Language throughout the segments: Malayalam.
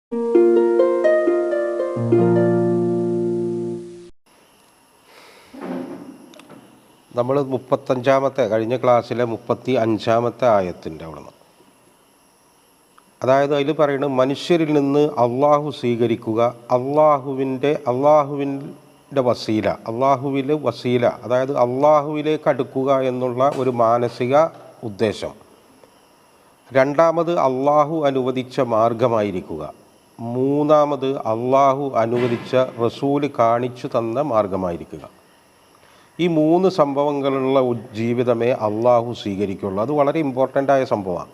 നമ്മൾ 35-ാമത്തെ കഴിഞ്ഞ ക്ലാസ്സിലെ 35-ാമത്തെ ആയത്തിൻ്റെ അവിടുന്ന്, അതായത് അതിൽ പറയുന്നത് മനുഷ്യരിൽ നിന്ന് അള്ളാഹു സ്വീകരിക്കുക, അള്ളാഹുവിൻ്റെ വസീല, അതായത് അള്ളാഹുവിലേക്ക് അടുക്കുക എന്നുള്ള ഒരു മാനസിക ഉദ്ദേശം. രണ്ടാമത് അള്ളാഹു അനുവദിച്ച മാർഗമായിരിക്കുക. മൂന്നാമത് അള്ളാഹു അനുവദിച്ച റസൂല് കാണിച്ചു തന്ന മാർഗമായിരിക്കുക. ഈ 3 സംഭവങ്ങളുള്ള ജീവിതമേ അള്ളാഹു സ്വീകരിക്കുള്ളൂ. അത് വളരെ ഇമ്പോർട്ടൻ്റായ സംഭവമാണ്.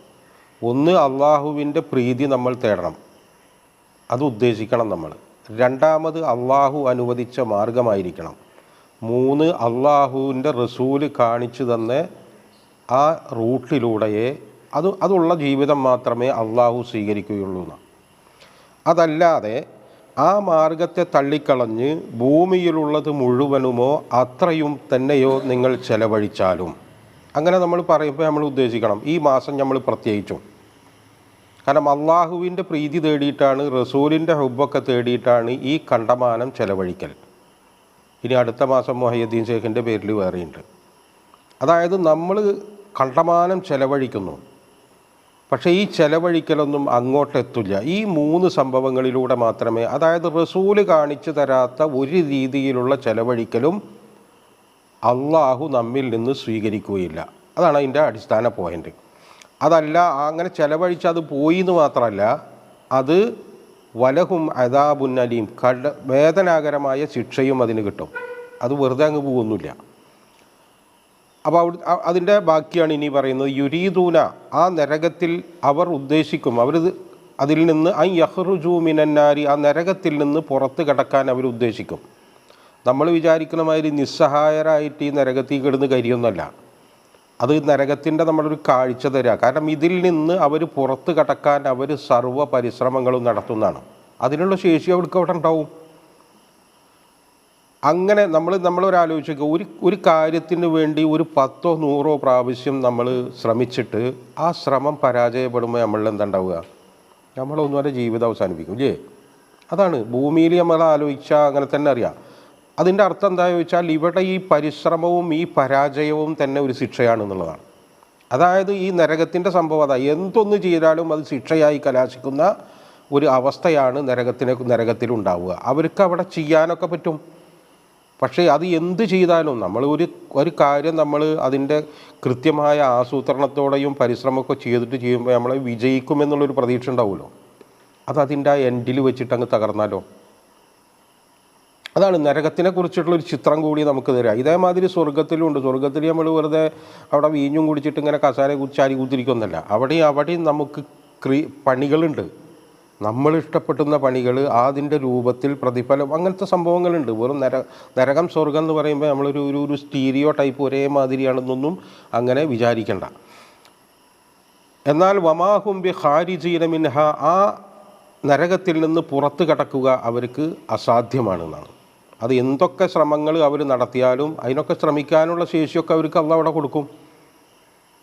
ഒന്ന്, അള്ളാഹുവിൻ്റെ പ്രീതി നമ്മൾ തേടണം, അത് ഉദ്ദേശിക്കണം നമ്മൾ. രണ്ടാമത് അള്ളാഹു അനുവദിച്ച മാർഗമായിരിക്കണം. 3, അള്ളാഹുവിൻ്റെ റസൂല് കാണിച്ചു തന്ന ആ റൂട്ടിലൂടെയേ അതുള്ള ജീവിതം മാത്രമേ അള്ളാഹു സ്വീകരിക്കുകയുള്ളൂ എന്നാണ്. അതല്ലാതെ ആ മാർഗത്തെ തള്ളിക്കളഞ്ഞ് ഭൂമിയിലുള്ളത് മുഴുവനുമോ അത്രയും തന്നെയോ നിങ്ങൾ ചെലവഴിച്ചാലും, അങ്ങനെ നമ്മൾ പറയുമ്പോൾ നമ്മൾ ഉദ്ദേശിക്കണം ഈ മാസം നമ്മൾ പ്രത്യേകിച്ചും. കാരണം അള്ളാഹുവിൻ്റെ പ്രീതി തേടിയിട്ടാണ്, റസൂലിൻ്റെ ഹുബ്ബൊക്കെ തേടിയിട്ടാണ് ഈ കണ്ടമാനം ചെലവഴിക്കൽ. ഇനി അടുത്ത മാസം മുഹയ്യദ്ദീൻ ഷേഖിൻ്റെ പേരിൽ വേറെയുണ്ട്. അതായത് നമ്മൾ കണ്ടമാനം ചെലവഴിക്കുന്നു, പക്ഷേ ഈ ചെലവഴിക്കലൊന്നും അങ്ങോട്ടെത്തില്ല. ഈ 3 സംഭവങ്ങളിലൂടെ മാത്രമേ, അതായത് റസൂല് കാണിച്ചു തരാത്ത ഒരു രീതിയിലുള്ള ചെലവഴിക്കലും അള്ളാഹു നമ്മിൽ നിന്ന് സ്വീകരിക്കുകയില്ല. അതാണ് അതിൻ്റെ അടിസ്ഥാന പോയിൻ്റ്. അതല്ല, അങ്ങനെ ചെലവഴിച്ച് അത് പോയി എന്ന് മാത്രമല്ല, അത് വലഹും അദാബുൻ അലീം, വേദനാകരമായ ശിക്ഷയും അതിന് കിട്ടും. അത് വെറുതെ അങ്ങ് പോകുന്നില്ല. അപ്പോൾ അതിൻ്റെ ബാക്കിയാണ് ഇനി പറയുന്നത്. യുരീദൂന, ആ നരകത്തിൽ അവർ ഉദ്ദേശിക്കും, അതിൽ നിന്ന് യഖ്റുജു മിനന്നാരി, ആ നരകത്തിൽ നിന്ന് പുറത്ത് കടക്കാൻ അവർ ഉദ്ദേശിക്കും. നമ്മൾ വിചാരിക്കുന്ന മാതിരി നിസ്സഹായരായിട്ട് ഈ നരകത്തിൽ കിടന്ന് കരിയൊന്നുമല്ല. അത് നരകത്തിൻ്റെ നമ്മളൊരു കാഴ്ച തരിക. കാരണം ഇതിൽ നിന്ന് അവർ പുറത്ത് കടക്കാൻ അവർ സർവ്വ പരിശ്രമങ്ങളും നടത്തുന്നതാണ്. അതിനുള്ള ശേഷി അവർക്ക് അവിടെ ഉണ്ടാവും. അങ്ങനെ നമ്മളൊരാലോചിക്കുക, ഒരു കാര്യത്തിന് വേണ്ടി ഒരു 10 or 100 പ്രാവശ്യം നമ്മൾ ശ്രമിച്ചിട്ട് ആ ശ്രമം പരാജയപ്പെടുമ്പോൾ നമ്മളിൽ എന്താണ്ടാവുക? നമ്മളൊന്നുമല്ല ജീവിതം അവസാനിപ്പിക്കും ഇല്ലേ? അതാണ് ഭൂമിയിൽ നമ്മൾ ആലോചിച്ചാൽ അങ്ങനെ തന്നെ അറിയാം. അതിൻ്റെ അർത്ഥം എന്താ ചോദിച്ചാൽ, ഇവിടെ ഈ പരിശ്രമവും ഈ പരാജയവും തന്നെ ഒരു ശിക്ഷയാണെന്നുള്ളതാണ്. അതായത് ഈ നരകത്തിൻ്റെ സംഭവം അതാ, എന്തൊന്ന് ചെയ്താലും അത് ശിക്ഷയായി കലാശിക്കുന്ന ഒരു അവസ്ഥയാണ് നരകത്തിലുണ്ടാവുക. അവർക്ക് അവിടെ ചെയ്യാനൊക്കെ പറ്റും, പക്ഷേ അത് എന്ത് ചെയ്താലും നമ്മൾ ഒരു കാര്യം നമ്മൾ അതിൻ്റെ കൃത്യമായ ആസൂത്രണത്തോടെയും പരിശ്രമമൊക്കെ ചെയ്യുമ്പോൾ നമ്മൾ വിജയിക്കുമെന്നുള്ളൊരു പ്രതീക്ഷ ഉണ്ടാവുമല്ലോ. അതിൻ്റെ ആ എൻഡിൽ വെച്ചിട്ട് അങ്ങ് തകർന്നാലോ? അതാണ് നരകത്തിനെ കുറിച്ചിട്ടുള്ളൊരു ചിത്രം കൂടി നമുക്ക് തരാം. ഇതേമാതിരി സ്വർഗത്തിലുണ്ട്. സ്വർഗത്തിൽ നമ്മൾ വെറുതെ അവിടെ വീഞ്ഞും കുടിച്ചിട്ട് ഇങ്ങനെ കസാര ചാരി കുത്തിരിക്കൊന്നല്ല. അവിടെയും നമുക്ക് പണികളുണ്ട്, നമ്മൾ ഇഷ്ടപ്പെട്ടുന്ന പണികൾ, അതിൻ്റെ രൂപത്തിൽ പ്രതിഫലം, അങ്ങനത്തെ സംഭവങ്ങളുണ്ട്. വെറും നരകം സ്വർഗം എന്ന് പറയുമ്പോൾ നമ്മളൊരു സ്റ്റീരിയോ ടൈപ്പ് ഒരേ മാതിരിയാണെന്നൊന്നും അങ്ങനെ വിചാരിക്കേണ്ട. എന്നാൽ വമാഹും ബി ഖാരിജീന മിൻഹ, ആ നരകത്തിൽ നിന്ന് പുറത്ത് കടക്കുക അവർക്ക് അസാധ്യമാണെന്നാണ്. അത് എന്തൊക്കെ ശ്രമങ്ങൾ അവർ നടത്തിയാലും അതിനൊക്കെ ശ്രമിക്കാനുള്ള ശേഷിയൊക്കെ അവർക്ക് അള്ളാഹു അവിടെ കൊടുക്കും.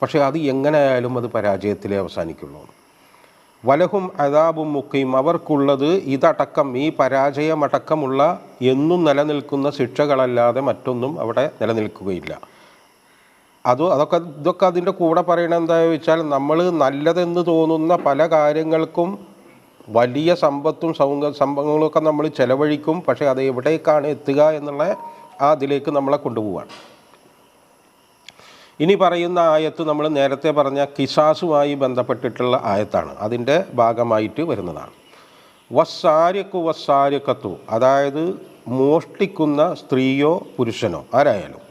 പക്ഷേ അത് എങ്ങനെയായാലും അത് പരാജയത്തിലേ അവസാനിക്കുള്ളൂ. വലഹും അദാബും മുഖീം, അവർക്കുള്ളത് ഇതടക്കം, ഈ പരാജയമടക്കമുള്ള എന്നും നിലനിൽക്കുന്ന ശിക്ഷകളല്ലാതെ മറ്റൊന്നും അവിടെ നിലനിൽക്കുകയില്ല. ഇതൊക്കെ അതിൻ്റെ കൂടെ പറയണത് എന്താണെന്ന് വെച്ചാൽ, നമ്മൾ നല്ലതെന്ന് തോന്നുന്ന പല കാര്യങ്ങൾക്കും വലിയ സമ്പത്തും സംഭവങ്ങളൊക്കെ നമ്മൾ ചെലവഴിക്കും, പക്ഷേ അത് എവിടേക്കാണ് എത്തുക എന്നുള്ള അതിലേക്ക് നമ്മളെ കൊണ്ടുപോവാണ്. ഇനി പറയുന്ന ആയത്ത് നമ്മൾ നേരത്തെ പറഞ്ഞ കിസാസുമായി ബന്ധപ്പെട്ടിട്ടുള്ള ആയത്താണ്, അതിൻ്റെ ഭാഗമായിട്ട് വരുന്നതാണ്. വസ്സാരിക്കത്തു, അതായത് മോഷ്ടിക്കുന്ന സ്ത്രീയോ പുരുഷനോ ആരായാലും,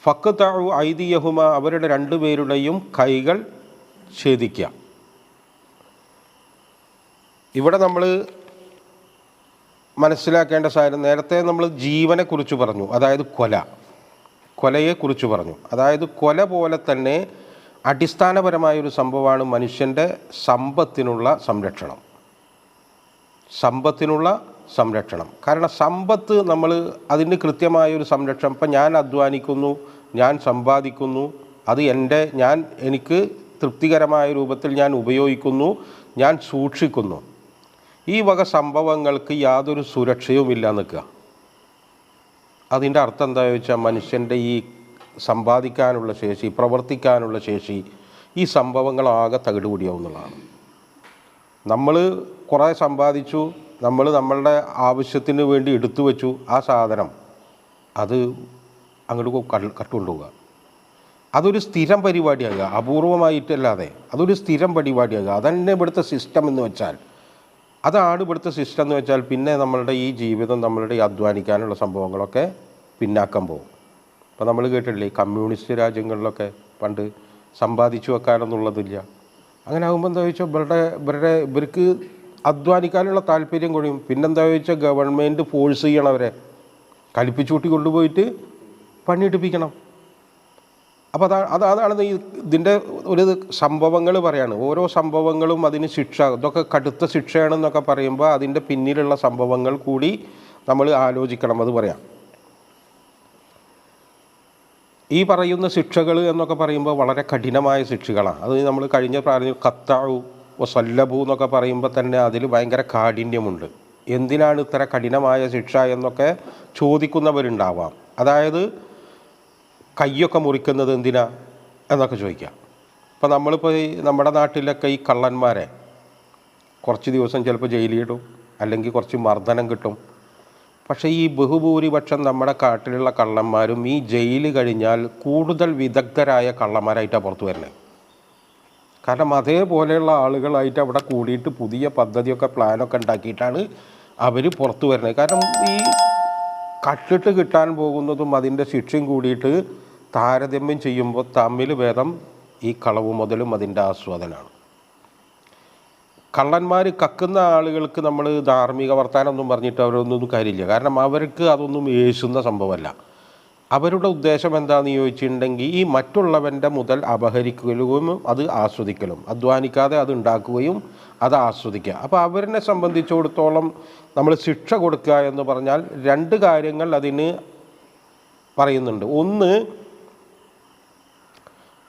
ഫഖ്തഉ ഐദിയഹുമ, അവരുടെ 2 പേരുടെയും കൈകൾ ഛേദിക്കുക. ഇവിടെ നമ്മൾ മനസ്സിലാക്കേണ്ട സാധനം, നേരത്തെ നമ്മൾ ജീവനെക്കുറിച്ച് പറഞ്ഞു, അതായത് കൊലയെക്കുറിച്ച് പറഞ്ഞു. അതായത് കൊല പോലെ തന്നെ അടിസ്ഥാനപരമായൊരു സംഭവമാണ് മനുഷ്യൻ്റെ സമ്പത്തിനുള്ള സംരക്ഷണം. കാരണം സമ്പത്ത് നമ്മൾ അതിന് കൃത്യമായൊരു സംരക്ഷണം, ഇപ്പം ഞാൻ അധ്വാനിക്കുന്നു, ഞാൻ സമ്പാദിക്കുന്നു, അത് എനിക്ക് തൃപ്തികരമായ രൂപത്തിൽ ഞാൻ ഉപയോഗിക്കുന്നു, ഞാൻ സൂക്ഷിക്കുന്നു. ഈ വക സംഭവങ്ങൾക്ക് യാതൊരു സുരക്ഷയുമില്ല നിൽക്കുക. അതിൻ്റെ അർത്ഥം എന്താണെന്ന് വെച്ചാൽ മനുഷ്യൻ്റെ ഈ സമ്പാദിക്കാനുള്ള ശേഷി, പ്രവർത്തിക്കാനുള്ള ശേഷി, ഈ സംഭവങ്ങളാകെ തകിടുകൂടിയാവുന്നതാണ്. നമ്മൾ കുറേ സമ്പാദിച്ചു, നമ്മൾ നമ്മളുടെ ആവശ്യത്തിന് വേണ്ടി എടുത്തു വെച്ചു, ആ സാധനം അത് അങ്ങോട്ട് കട്ടുകൊണ്ടുപോവുക. അതൊരു സ്ഥിരം പരിപാടിയാകുക, അപൂർവമായിട്ടല്ലാതെ അതൊരു സ്ഥിരം പരിപാടിയാകുക. അതന്നെ ഇവിടുത്തെ സിസ്റ്റം എന്ന് വെച്ചാൽ, അതാണ് ഇവിടുത്തെ സിസ്റ്റം എന്ന് വെച്ചാൽ, പിന്നെ നമ്മളുടെ ഈ ജീവിതം, നമ്മളുടെ ഈ അധ്വാനിക്കാനുള്ള സംഭവങ്ങളൊക്കെ പിന്നാക്കം പോകും. ഇപ്പോൾ നമ്മൾ കേട്ടിട്ടില്ലേ, ഈ കമ്മ്യൂണിസ്റ്റ് രാജ്യങ്ങളിലൊക്കെ പണ്ട് സമ്പാദിച്ചു വെക്കാനൊന്നുള്ളതില്ല. അങ്ങനെ ആകുമ്പോൾ എന്താ ചോദിച്ചാൽ ഇവർക്ക് അധ്വാനിക്കാനുള്ള താല്പര്യം കുറയും. പിന്നെന്താ ചോദിച്ചാൽ ഗവൺമെൻറ് ഫോഴ്സ് ചെയ്യണവരെ കലിപ്പിച്ചൂട്ടി കൊണ്ടുപോയിട്ട് പണിയെടുപ്പിക്കണം. അപ്പോൾ അതാണ് ഇതിൻ്റെ ഒരു സംഭവങ്ങൾ പറയാണ്. ഓരോ സംഭവങ്ങളും അതിന് ശിക്ഷ, ഇതൊക്കെ കടുത്ത ശിക്ഷയാണെന്നൊക്കെ പറയുമ്പോൾ അതിൻ്റെ പിന്നിലുള്ള സംഭവങ്ങൾ കൂടി നമ്മൾ ആലോചിക്കണം. അത് പറയാം. ഈ പറയുന്ന ശിക്ഷകൾ എന്നൊക്കെ പറയുമ്പോൾ വളരെ കഠിനമായ ശിക്ഷകളാണ്. അത് നമ്മൾ കഴിഞ്ഞ പ്രായം ഖത്താഉ വസല്ലബു എന്നൊക്കെ പറയുമ്പോൾ തന്നെ അതിൽ ഭയങ്കര കാഠിന്യമുണ്ട്. എന്തിനാണ് ഇത്ര കഠിനമായ ശിക്ഷ എന്നൊക്കെ ചോദിക്കുന്നവരുണ്ടാവാം. അതായത് കയ്യൊക്കെ മുറിക്കുന്നത് എന്തിനാ എന്നൊക്കെ ചോദിക്കാം. ഇപ്പോൾ നമ്മളിപ്പോൾ നമ്മുടെ നാട്ടിലൊക്കെ ഈ കള്ളന്മാരെ കുറച്ച് ദിവസം ചിലപ്പോൾ ജയിലിലിടും, അല്ലെങ്കിൽ കുറച്ച് മർദ്ദനം കിട്ടും. പക്ഷേ ഈ ബഹുഭൂരിപക്ഷം നമ്മുടെ കാട്ടിലുള്ള കള്ളന്മാരും ഈ ജയിൽ കഴിഞ്ഞാൽ കൂടുതൽ വിദഗ്ധരായ കള്ളന്മാരായിട്ടാണ് പുറത്തു വരുന്നത്. കാരണം അതേപോലെയുള്ള ആളുകളായിട്ട് അവിടെ കൂടിയിട്ട് പുതിയ പദ്ധതിയൊക്കെ പ്ലാനൊക്കെ ഉണ്ടാക്കിയിട്ടാണ് അവർ പുറത്തു വരുന്നത്. കാരണം ഈ കട്ടിട്ട് കിട്ടാൻ പോകുന്നതും അതിൻ്റെ ശിക്ഷയും കൂടിയിട്ട് താരതമ്യം ചെയ്യുമ്പോൾ തമ്മിൽ ഭേദം ഈ കളവ് മുതലും അതിൻ്റെ ആസ്വാദനമാണ്. കള്ളന്മാർ കക്കുന്ന ആളുകൾക്ക് നമ്മൾ ധാർമ്മിക വർത്താനമൊന്നും പറഞ്ഞിട്ട് അവരൊന്നും കാര്യമില്ല. കാരണം അവർക്ക് അതൊന്നും യേശുന്ന സംഭവമല്ല. അവരുടെ ഉദ്ദേശം എന്താണെന്ന് ചോദിച്ചിട്ടുണ്ടെങ്കിൽ ഈ മറ്റുള്ളവൻ്റെ മുതൽ അപഹരിക്കുകയും അത് ആസ്വദിക്കലും, അധ്വാനിക്കാതെ അത് ഉണ്ടാക്കുകയും അത് ആസ്വദിക്കുക. അപ്പോൾ അവരെ സംബന്ധിച്ചിടത്തോളം നമ്മൾ ശിക്ഷ കൊടുക്കുക എന്ന് പറഞ്ഞാൽ രണ്ട് കാര്യങ്ങൾ അതിന് പറയുന്നുണ്ട്. ഒന്ന്,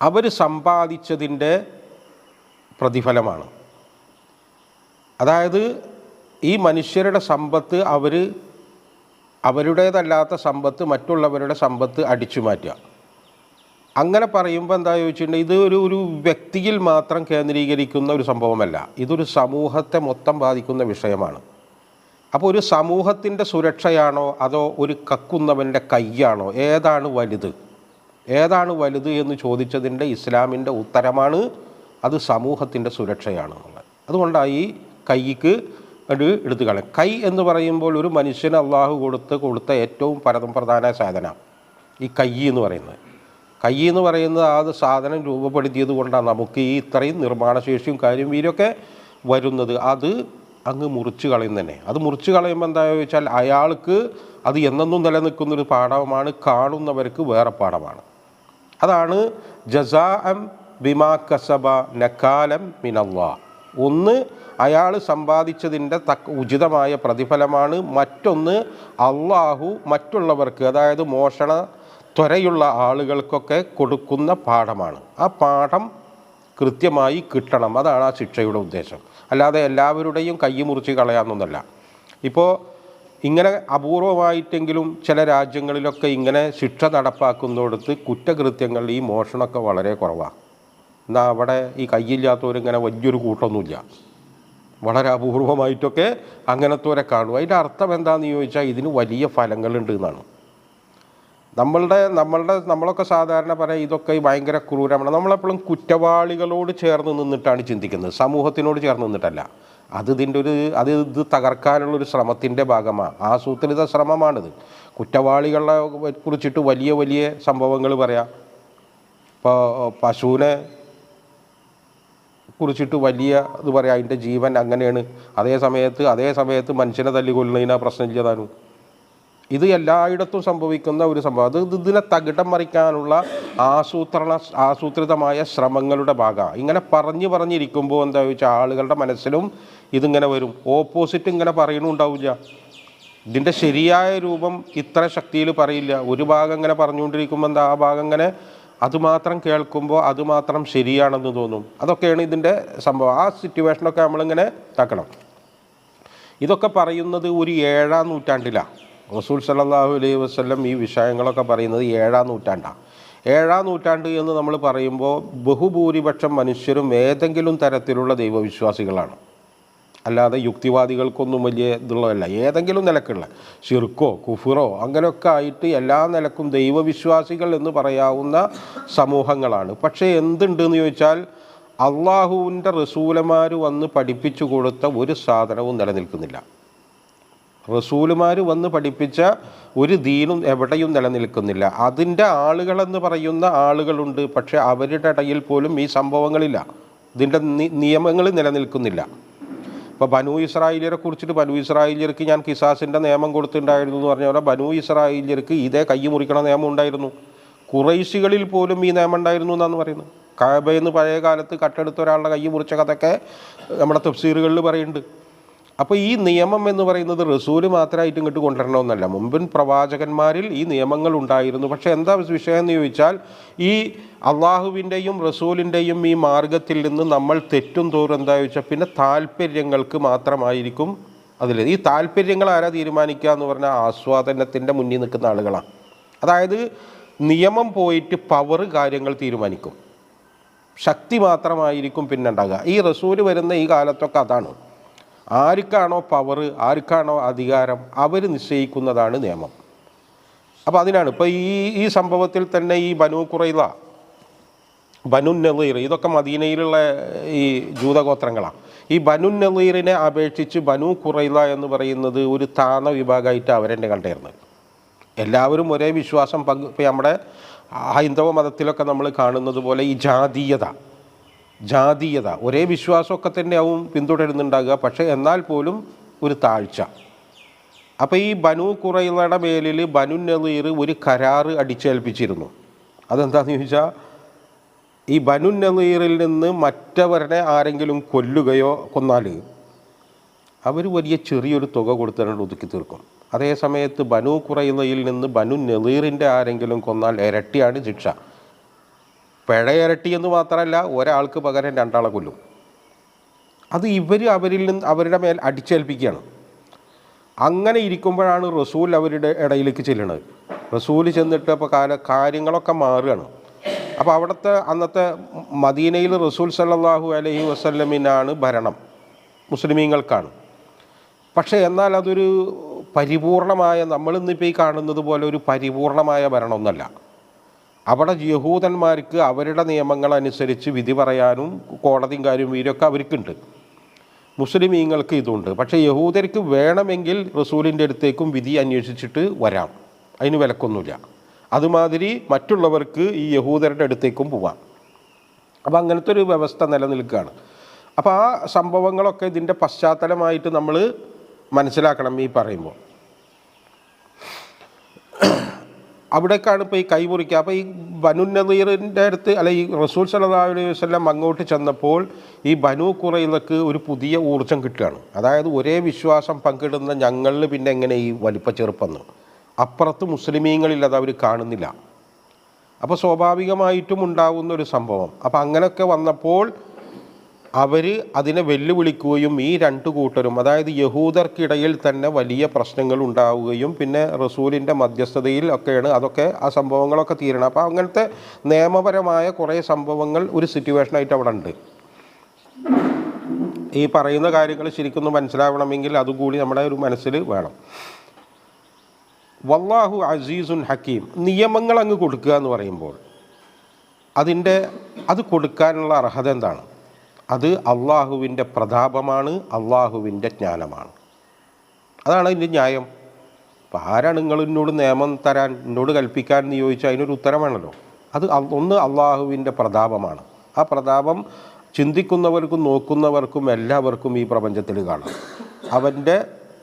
അവർ സമ്പാദിച്ചതിൻ്റെ പ്രതിഫലമാണ്. അതായത് ഈ മനുഷ്യരുടെ സമ്പത്ത് അവരുടേതല്ലാത്ത സമ്പത്ത് മറ്റുള്ളവരുടെ സമ്പത്ത് അടിച്ചു മാറ്റുക. അങ്ങനെ പറയുമ്പോൾ എന്താ ചോദിച്ചിട്ടുണ്ടെങ്കിൽ ഇത് ഒരു വ്യക്തിയിൽ മാത്രം കേന്ദ്രീകരിക്കുന്ന ഒരു സംഭവമല്ല, ഇതൊരു സമൂഹത്തെ മൊത്തം ബാധിക്കുന്ന വിഷയമാണ്. അപ്പോൾ ഒരു സമൂഹത്തിൻ്റെ സുരക്ഷയാണോ അതോ ഒരു കക്കുന്നവൻ്റെ കൈയാണോ, ഏതാണ് വലുത് എന്ന് ചോദിച്ചതിൻ്റെ ഇസ്ലാമിൻ്റെ ഉത്തരമാണ് അത് സമൂഹത്തിൻ്റെ സുരക്ഷയാണ് എന്നുള്ളത്. അതുകൊണ്ടാണ് ഈ കൈക്ക് അത് എടുത്തു കളയും. കൈ എന്ന് പറയുമ്പോൾ ഒരു മനുഷ്യന് അള്ളാഹു കൊടുത്ത ഏറ്റവും പ്രധാന സാധനം ഈ കൈ എന്ന് പറയുന്നത്. കൈ എന്ന് പറയുന്നത് ആ സാധനം രൂപപ്പെടുത്തിയത് കൊണ്ടാണ് നമുക്ക് ഈ ഇത്രയും നിർമ്മാണശേഷിയും കാര്യം വീരൊക്കെ വരുന്നത്. അത് അങ്ങ് മുറിച്ച് കളയും തന്നെ. അത് മുറിച്ച് കളയുമ്പോൾ എന്താണെന്ന് വെച്ചാൽ അയാൾക്ക് അത് എന്നെന്നും നിലനിൽക്കുന്നൊരു പാഠമാണ്, കാണുന്നവർക്ക് വേറെ പാഠമാണ്. അതാണ് ജസാഅൻ ബിമാ കസബ നകാലം മിനല്ലാഹ്. ഒന്ന്, അയാൾ സമ്പാദിച്ചതിൻ്റെ ഉചിതമായ പ്രതിഫലമാണ്. മറ്റൊന്ന്, അള്ളാഹു മറ്റുള്ളവർക്ക്, അതായത് മോഷണ ത്വരയുള്ള ആളുകൾക്കൊക്കെ കൊടുക്കുന്ന പാഠമാണ്. ആ പാഠം കൃത്യമായി കിട്ടണം. അതാണ് ആ ശിക്ഷയുടെ ഉദ്ദേശം. അല്ലാതെ എല്ലാവരുടെയും കൈ മുറിച്ച് കളയാമെന്നൊന്നല്ല. ഇപ്പോൾ ഇങ്ങനെ അപൂർവമായിട്ടെങ്കിലും ചില രാജ്യങ്ങളിലൊക്കെ ഇങ്ങനെ ശിക്ഷ നടപ്പാക്കുന്നിടത്ത് കുറ്റകൃത്യങ്ങൾ ഈ മോഷണമൊക്കെ വളരെ കുറവാണ്. എന്നാൽ അവിടെ ഈ കൈയില്ലാത്തവരിങ്ങനെ വലിയൊരു കൂട്ടമൊന്നുമില്ല. വളരെ അപൂർവമായിട്ടൊക്കെ അങ്ങനത്തോരെ കാണും. അതിൻ്റെ അർത്ഥം എന്താണെന്ന് ചോദിച്ചാൽ ഇതിന് വലിയ ഫലങ്ങളുണ്ട് എന്നാണ്. നമ്മളൊക്കെ സാധാരണ പറയാം ഇതൊക്കെ ഭയങ്കര ക്രൂരമാണ്. നമ്മളെപ്പോഴും കുറ്റവാളികളോട് ചേർന്ന് നിന്നിട്ടാണ് ചിന്തിക്കുന്നത്, സമൂഹത്തിനോട് ചേർന്ന് നിന്നിട്ടല്ല. ഇത് തകർക്കാനുള്ളൊരു ശ്രമത്തിൻ്റെ ഭാഗമാണ്, ആസൂത്രിത ശ്രമമാണിത്. കുറ്റവാളികളെ കുറിച്ചിട്ട് വലിയ വലിയ സംഭവങ്ങൾ പറയാം. ഇപ്പോൾ പശുവിനെ കുറിച്ചിട്ട് വലിയ ഇത് പറയാം, അതിൻ്റെ ജീവൻ അങ്ങനെയാണ്. അതേ സമയത്ത് മനുഷ്യനെ തല്ലിക്കൊല്ലുന്നതിനാ പ്രശ്നമില്ല താനും. ഇത് എല്ലായിടത്തും സംഭവിക്കുന്ന ഒരു സംഭവം. ഇതിനെ തകിടം മറിക്കാനുള്ള ആസൂത്രിതമായ ശ്രമങ്ങളുടെ ഭാഗമാണ്. ഇങ്ങനെ പറഞ്ഞിരിക്കുമ്പോൾ എന്താ വെച്ചാൽ ആളുകളുടെ മനസ്സിലും ഇതിങ്ങനെ വരും. ഓപ്പോസിറ്റ് ഇങ്ങനെ പറയണുണ്ടാവില്ല. ഇതിൻ്റെ ശരിയായ രൂപം ഇത്ര ശക്തിയിൽ പറയില്ല. ഒരു ഭാഗം ഇങ്ങനെ പറഞ്ഞുകൊണ്ടിരിക്കുമ്പോൾ എന്താ ആ ഭാഗം ഇങ്ങനെ അതുമാത്രം കേൾക്കുമ്പോൾ അതുമാത്രം ശരിയാണെന്ന് തോന്നും. അതൊക്കെയാണ് ഇതിൻ്റെ സംഭവം. ആ സിറ്റുവേഷനൊക്കെ നമ്മളിങ്ങനെ താക്കണം. ഇതൊക്കെ പറയുന്നത് ഒരു 7-ാം നൂറ്റാണ്ടിലാണ്. റസൂൽ സല്ലല്ലാഹു അലൈഹി വസല്ലം ഈ വിഷയങ്ങളൊക്കെ പറയുന്നത് 7-ാം നൂറ്റാണ്ടാണ്. 7-ാം നൂറ്റാണ്ട് എന്ന് നമ്മൾ പറയുമ്പോൾ ബഹുഭൂരിപക്ഷം മനുഷ്യരും ഏതെങ്കിലും തരത്തിലുള്ള ദൈവവിശ്വാസികളാണ്. അല്ലാതെ യുക്തിവാദികൾക്കൊന്നും വലിയ ഇതുള്ളതല്ല. ഏതെങ്കിലും നിലക്കുള്ള ഷിർക്കോ കുഫുറോ അങ്ങനെയൊക്കെ ആയിട്ട് എല്ലാ നിലക്കും ദൈവവിശ്വാസികൾ എന്ന് പറയാവുന്ന സമൂഹങ്ങളാണ്. പക്ഷേ എന്തുണ്ടെന്ന് ചോദിച്ചാൽ അള്ളാഹുവിൻ്റെ റസൂലന്മാർ വന്ന് പഠിപ്പിച്ചു കൊടുത്ത ഒരു സാധനവും നിലനിൽക്കുന്നില്ല. റസൂലുമാർ വന്ന് പഠിപ്പിച്ച ഒരു ദീനും എവിടെയും നിലനിൽക്കുന്നില്ല. അതിൻ്റെ ആളുകളെന്ന് പറയുന്ന ആളുകളുണ്ട്, പക്ഷേ അവരുടെ ഇടയിൽ പോലും ഈ സംഭവങ്ങളില്ല. ഇതിൻ്റെ നിയമങ്ങൾ നിലനിൽക്കുന്നില്ല. ഇപ്പോൾ ബനൂ ഇസ്രായേലിയരെ കുറിച്ചിട്ട് ബനൂ ഇസ്രായേലിയർക്ക് ഞാൻ കിസാസിൻ്റെ നിയമം കൊടുത്തിട്ടുണ്ടായിരുന്നു എന്ന് പറഞ്ഞ പോലെ ബനൂ ഇസ്രായേലിയർക്ക് ഇതേ കൈ മുറിക്കണ നിയമം ഉണ്ടായിരുന്നു. ഖുറൈശികളിൽ പോലും ഈ നിയമം ഉണ്ടായിരുന്നു എന്നാണ് പറയുന്നത്. കഅബയെന്ന് പഴയ കാലത്ത് കട്ടെടുത്ത ഒരാളുടെ കൈ മുറിച്ച കഥയൊക്കെ നമ്മുടെ തഫ്സീറുകളിൽ പറയുന്നുണ്ട്. അപ്പോൾ ഈ നിയമം എന്ന് പറയുന്നത് റസൂല് മാത്രമായിട്ട് ഇങ്ങോട്ട് കൊണ്ടുവരണമെന്നല്ല. മുൻപിൻ പ്രവാചകന്മാരിൽ ഈ നിയമങ്ങൾ ഉണ്ടായിരുന്നു. പക്ഷേ എന്താ വിഷയം എന്ന് ചോദിച്ചാൽ ഈ അള്ളാഹുവിൻ്റെയും റസൂലിൻ്റെയും ഈ മാർഗത്തിൽ നിന്ന് നമ്മൾ തെറ്റും തോറും എന്താ ചോദിച്ചാൽ പിന്നെ താല്പര്യങ്ങൾക്ക് മാത്രമായിരിക്കും അതിൽ. ഈ താല്പര്യങ്ങൾ ആരാ തീരുമാനിക്കുക എന്ന് പറഞ്ഞാൽ ആസ്വാദനത്തിൻ്റെ മുന്നിൽ നിൽക്കുന്ന ആളുകളാണ്. അതായത് നിയമം പോയിട്ട് പവർ കാര്യങ്ങൾ തീരുമാനിക്കും, ശക്തി മാത്രമായിരിക്കും പിന്നെ ഉണ്ടാകുക. ഈ റസൂല് വരുന്ന ഈ കാലത്തൊക്കെ അതാണ്. ആർക്കാണോ പവർ, ആർക്കാണോ അധികാരം, അവർ നിശ്ചയിക്കുന്നതാണ് നിയമം. അപ്പോൾ അതിനാണ് ഇപ്പോൾ ഈ സംഭവത്തിൽ തന്നെ ഈ ബനൂ ഖുറൈള, ബനു നളീർ, ഇതൊക്കെ മദീനയിലുള്ള ഈ ജൂതഗോത്രങ്ങളാണ്. ഈ ബനു നളീറിനെ അപേക്ഷിച്ച് ബനൂ ഖുറൈള എന്ന് പറയുന്നത് ഒരു താഴ്ന്ന വിഭാഗമായിട്ട് അവരെന്നെ കണ്ടിരുന്നത്. എല്ലാവരും ഒരേ വിശ്വാസം ഇപ്പോൾ നമ്മുടെ ഹൈന്ദവ മതത്തിലൊക്കെ നമ്മൾ കാണുന്നത് പോലെ ഈ ജാതീയത ഒരേ വിശ്വാസമൊക്കെ തന്നെയാവും പിന്തുടരുന്നുണ്ടാകുക. പക്ഷേ എന്നാൽ പോലും ഒരു താഴ്ച. അപ്പോൾ ഈ ബനൂ ഖുറൈളയുടെ മേലിൽ ബനു നളീർ ഒരു കരാറ് അടിച്ചേൽപ്പിച്ചിരുന്നു. അതെന്താണെന്ന് ചോദിച്ചാൽ ഈ ബനു നളീറിൽ നിന്ന് മറ്റവരുടെ ആരെങ്കിലും കൊന്നാൽ അവർ വലിയ ചെറിയൊരു തുക കൊടുത്തിട്ട് ഒതുക്കി തീർക്കും. അതേ സമയത്ത് ബനൂ ഖുറൈളയിൽ നിന്ന് ബനു നളീറിൻ്റെ ആരെങ്കിലും കൊന്നാൽ ഇരട്ടിയാണ് ശിക്ഷ. പിഴ ഇരട്ടി എന്ന് മാത്രമല്ല, ഒരാൾക്ക് പകരം 2 ആളെ കൊല്ലും. അത് അവരിൽ നിന്ന് അവരുടെ മേൽ അടിച്ചേൽപ്പിക്കുകയാണ്. അങ്ങനെ ഇരിക്കുമ്പോഴാണ് റസൂൽ അവരുടെ ഇടയിലേക്ക് ചെല്ലുന്നത്. റസൂൽ ചെന്നിട്ട് അപ്പോൾ കാര്യങ്ങളൊക്കെ മാറുകയാണ്. അപ്പോൾ അന്നത്തെ മദീനയിൽ റസൂൽ സല്ലല്ലാഹു അലൈഹി വസല്ലമിനാണ് ഭരണം, മുസ്ലിമീങ്ങൾക്കാണ്. പക്ഷേ എന്നാൽ അതൊരു പരിപൂർണമായ, നമ്മളിന്നിപ്പോൾ ഈ കാണുന്നത് പോലെ ഒരു പരിപൂർണമായ ഭരണമൊന്നുമല്ല. അവിടെ യഹൂദന്മാർക്ക് അവരുടെ നിയമങ്ങളനുസരിച്ച് വിധി പറയാനും കോടതിയും കാര്യവും ഇവരൊക്കെ അവർക്കുണ്ട്. മുസ്ലിമീങ്ങൾക്ക് ഇതുണ്ട്. പക്ഷേ യഹൂദർക്ക് വേണമെങ്കിൽ റസൂലിൻ്റെ അടുത്തേക്കും വിധി അന്വേഷിച്ചിട്ട് വരാം, അതിന് വിലക്കൊന്നുമില്ല. അതുമാതിരി മറ്റുള്ളവർക്ക് ഈ യഹൂദരുടെ അടുത്തേക്കും പോവാം. അപ്പോൾ അങ്ങനത്തെ ഒരു വ്യവസ്ഥ നിലനിൽക്കുകയാണ്. അപ്പോൾ ആ സംഭവങ്ങളൊക്കെ ഇതിൻ്റെ പശ്ചാത്തലമായിട്ട് നമ്മൾ മനസ്സിലാക്കണം. ഈ പറയുമ്പോൾ അവിടേക്കാണ് ഇപ്പോൾ ഈ കൈമുറിക്കുക. അപ്പോൾ ഈ ബനു നളീറിൻ്റെ അടുത്ത് ഈ റസൂൽ സല്ലല്ലാഹു അലൈഹി വസല്ലം അങ്ങോട്ട് ചെന്നപ്പോൾ ഈ ബനൂ ഖുറൈളക്ക് ഒരു പുതിയ ഊർജ്ജം കിട്ടുകയാണ്. അതായത് ഒരേ വിശ്വാസം പങ്കിടുന്ന ഞങ്ങളിൽ പിന്നെ എങ്ങനെ ഈ വലിപ്പ ചെറുപ്പെന്ന്, അപ്പുറത്ത് മുസ്ലിമീങ്ങളിൽ അത് അവർ കാണുന്നില്ല. അപ്പോൾ സ്വാഭാവികമായിട്ടും ഉണ്ടാകുന്ന ഒരു സംഭവം. അപ്പോൾ അങ്ങനെയൊക്കെ വന്നപ്പോൾ അവർ അതിനെ വെല്ലുവിളിക്കുകയും ഈ 2 കൂട്ടരും, അതായത് യഹൂദർക്കിടയിൽ തന്നെ വലിയ പ്രശ്നങ്ങൾ ഉണ്ടാവുകയും പിന്നെ റസൂലിൻ്റെ മധ്യസ്ഥതയിൽ ഒക്കെയാണ് അതൊക്കെ ആ സംഭവങ്ങളൊക്കെ തീരണം. അപ്പോൾ അങ്ങനത്തെ നിയമപരമായ കുറേ സംഭവങ്ങൾ ഒരു സിറ്റുവേഷനായിട്ട് അവിടെ ഉണ്ട്. ഈ പറയുന്ന കാര്യങ്ങൾ ശരിക്കും മനസ്സിലാവണമെങ്കിൽ അതുകൂടി നമ്മുടെ ഒരു മനസ്സിൽ വേണം. വല്ലാഹു അസീസുൻ ഹക്കീം. നിയമങ്ങൾ അങ്ങ് കൊടുക്കുക എന്ന് പറയുമ്പോൾ അത് കൊടുക്കാനുള്ള അർഹത എന്താണ്? അത് അള്ളാഹുവിൻ്റെ പ്രതാപമാണ്, അള്ളാഹുവിൻ്റെ ജ്ഞാനമാണ്. അതാണ് അതിൻ്റെ ന്യായം. അപ്പോൾ ആരാണ് നിങ്ങൾ എന്നോട് നിയമം തരാൻ, എന്നോട് കൽപ്പിക്കാൻ എന്ന് ചോദിച്ചാൽ അതിനൊരു ഉത്തരമാണല്ലോ. അത് ഒന്ന് അള്ളാഹുവിൻ്റെ പ്രതാപമാണ്. ആ പ്രതാപം ചിന്തിക്കുന്നവർക്കും നോക്കുന്നവർക്കും എല്ലാവർക്കും ഈ പ്രപഞ്ചത്തിൽ കാണാം. അവൻ്റെ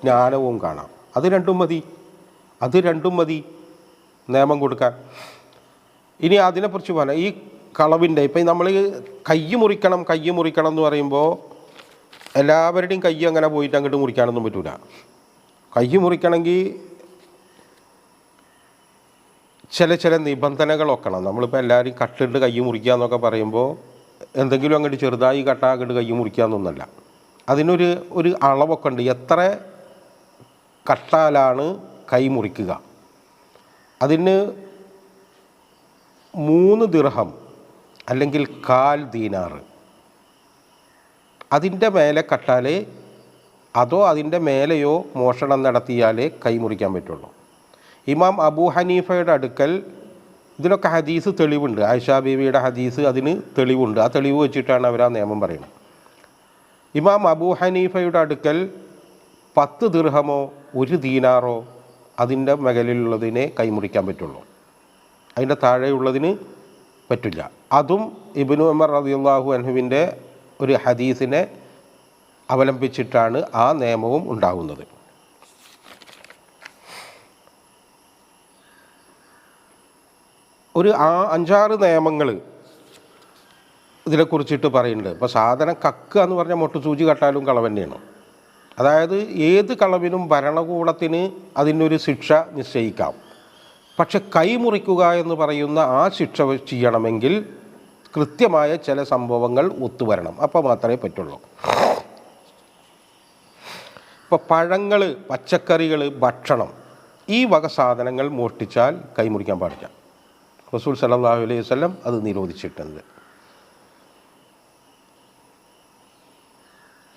ജ്ഞാനവും കാണാം. അത് രണ്ടും മതി നിയമം കൊടുക്കാൻ. ഇനി അതിനെക്കുറിച്ച് പറയാം. ഈ കളവിൻ്റെ ഇപ്പം നമ്മൾ കൈ മുറിക്കണം എന്ന് പറയുമ്പോൾ എല്ലാവരുടെയും കൈ അങ്ങനെ പോയിട്ട് അങ്ങോട്ട് മുറിക്കാനൊന്നും പറ്റില്ല. കൈ മുറിക്കണമെങ്കിൽ ചില നിബന്ധനകളൊക്കെ. നമ്മളിപ്പോൾ എല്ലാവരും കട്ടിട്ട് കൈ മുറിക്കുക എന്നൊക്കെ പറയുമ്പോൾ എന്തെങ്കിലും അങ്ങോട്ട് ചെറുതായി അങ്ങോട്ട് കൈ മുറിക്കുക എന്നൊന്നല്ല. അതിനൊരു ഒരു അളവൊക്കെ ഉണ്ട്. എത്ര കട്ടാലാണ് കൈ മുറിക്കുക? അതിന് 3 ദിർഹം അല്ലെങ്കിൽ 1/4 ദീനാറ് അതിൻ്റെ മേലെ കട്ടാലേ അതോ അതിൻ്റെ മേലെയോ മോഷണം നടത്തിയാലേ കൈ മുറിക്കാൻ പറ്റുള്ളൂ. ഇമാം അബൂ ഹനീഫയുടെ അടുക്കൽ ഇതിനൊക്കെ ഹദീസ് തെളിവുണ്ട്. ആയിഷ ബീവിയുടെ ഹദീസ് അതിന് തെളിവുണ്ട്. ആ തെളിവ് വെച്ചിട്ടാണ് അവർ ആ നിയമം പറയുന്നത്. ഇമാം അബൂ ഹനീഫയുടെ അടുക്കൽ 10 ദിർഹമോ 1 ദീനാറോ അതിൻ്റെ മുകളിലുള്ളതിനെ കൈമുറിക്കാൻ പറ്റുള്ളൂ. അതിൻ്റെ താഴെയുള്ളതിന് പറ്റില്ല. അതും ഇബ്നു ഉമർ റളിയല്ലാഹു അൻഹുവിൻ്റെ ഒരു ഹദീസിനെ അവലംബിച്ചിട്ടാണ് ആ നിയമവും ഉണ്ടാകുന്നത്. ഒരു 5-6 നിയമങ്ങൾ ഇതിനെക്കുറിച്ചിട്ട് പറയുന്നുണ്ട്. ഇപ്പോൾ സാധനം കക്കുക എന്ന് പറഞ്ഞാൽ മൊട്ടുസൂചി കട്ടാലും കളവ് തന്നെയാണ്. അതായത് ഏത് കളവിനും ഭരണകൂടത്തിന് അതിനൊരു ശിക്ഷ നിശ്ചയിക്കാം. പക്ഷെ കൈമുറിക്കുക എന്ന് പറയുന്ന ആ ശിക്ഷ ചെയ്യണമെങ്കിൽ കൃത്യമായ ചില സംഭവങ്ങൾ ഒത്തുവരണം. അപ്പോൾ മാത്രമേ പറ്റുള്ളൂ. ഇപ്പോൾ പഴങ്ങൾ, പച്ചക്കറികൾ, ഭക്ഷണം, ഈ വക സാധനങ്ങൾ മോഷ്ടിച്ചാൽ കൈമുറിക്കാൻ പാടില്ല. റസൂൽ സല്ലല്ലാഹു അലൈഹി വസല്ലം അത് നിരോധിച്ചിട്ടുണ്ട്.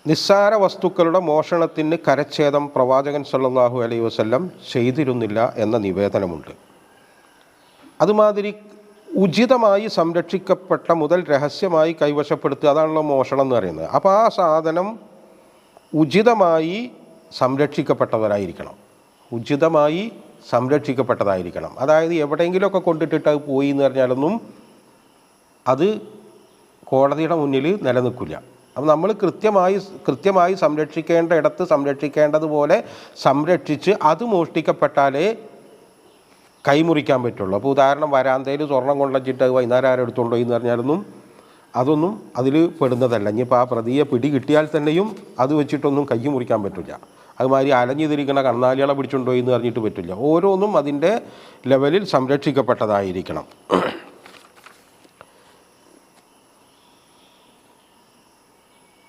നിസ്സാര വസ്തുക്കളുടെ മോഷണത്തിന് കരച്ഛേദം പ്രവാചകൻ സല്ലല്ലാഹു അലൈഹി വസല്ലം ചെയ്തിരുന്നില്ല എന്ന നിവേദനമുണ്ട്. അതുമാതിരി ഉചിതമായി സംരക്ഷിക്കപ്പെട്ട മുതൽ രഹസ്യമായി കൈവശപ്പെടുത്തുക, അതാണല്ലോ മോഷണം എന്ന് പറയുന്നത്. അപ്പോൾ ആ സാധനം ഉചിതമായി സംരക്ഷിക്കപ്പെട്ടവരായിരിക്കണം. ഉചിതമായി സംരക്ഷിക്കപ്പെട്ടതായിരിക്കണം. അതായത് എവിടെയെങ്കിലുമൊക്കെ കൊണ്ടിട്ടിട്ട് അത് പോയി എന്ന് പറഞ്ഞാലൊന്നും അത് കോടതിയുടെ മുന്നിൽ നിലനിൽക്കില്ല. അപ്പം നമ്മൾ കൃത്യമായി സംരക്ഷിക്കേണ്ട ഇടത്ത് സംരക്ഷിക്കേണ്ടതുപോലെ സംരക്ഷിച്ച് അത് മോഷ്ടിക്കപ്പെട്ടാലേ കൈമുറിക്കാൻ പറ്റുള്ളൂ. അപ്പോൾ ഉദാഹരണം, വരാന്തയിൽ സ്വർണം കൊണ്ടുവച്ചിട്ട് വൈകുന്നേരം ആരും എടുത്തുകൊണ്ടോ എന്ന് പറഞ്ഞാലൊന്നും അതൊന്നും അതിൽ പെടുന്നതല്ല. ഇനിയിപ്പോൾ ആ പ്രതിയെ പിടി കിട്ടിയാൽ തന്നെയും അത് വെച്ചിട്ടൊന്നും കൈ മുറിക്കാൻ പറ്റില്ല. അതുമാതിരി അലഞ്ഞു തിരിക്കുന്ന കണ്ണാലികളെ പിടിച്ചുകൊണ്ടോ എന്ന് പറഞ്ഞിട്ട് പറ്റില്ല. ഓരോന്നും അതിൻ്റെ ലെവലിൽ സംരക്ഷിക്കപ്പെട്ടതായിരിക്കണം.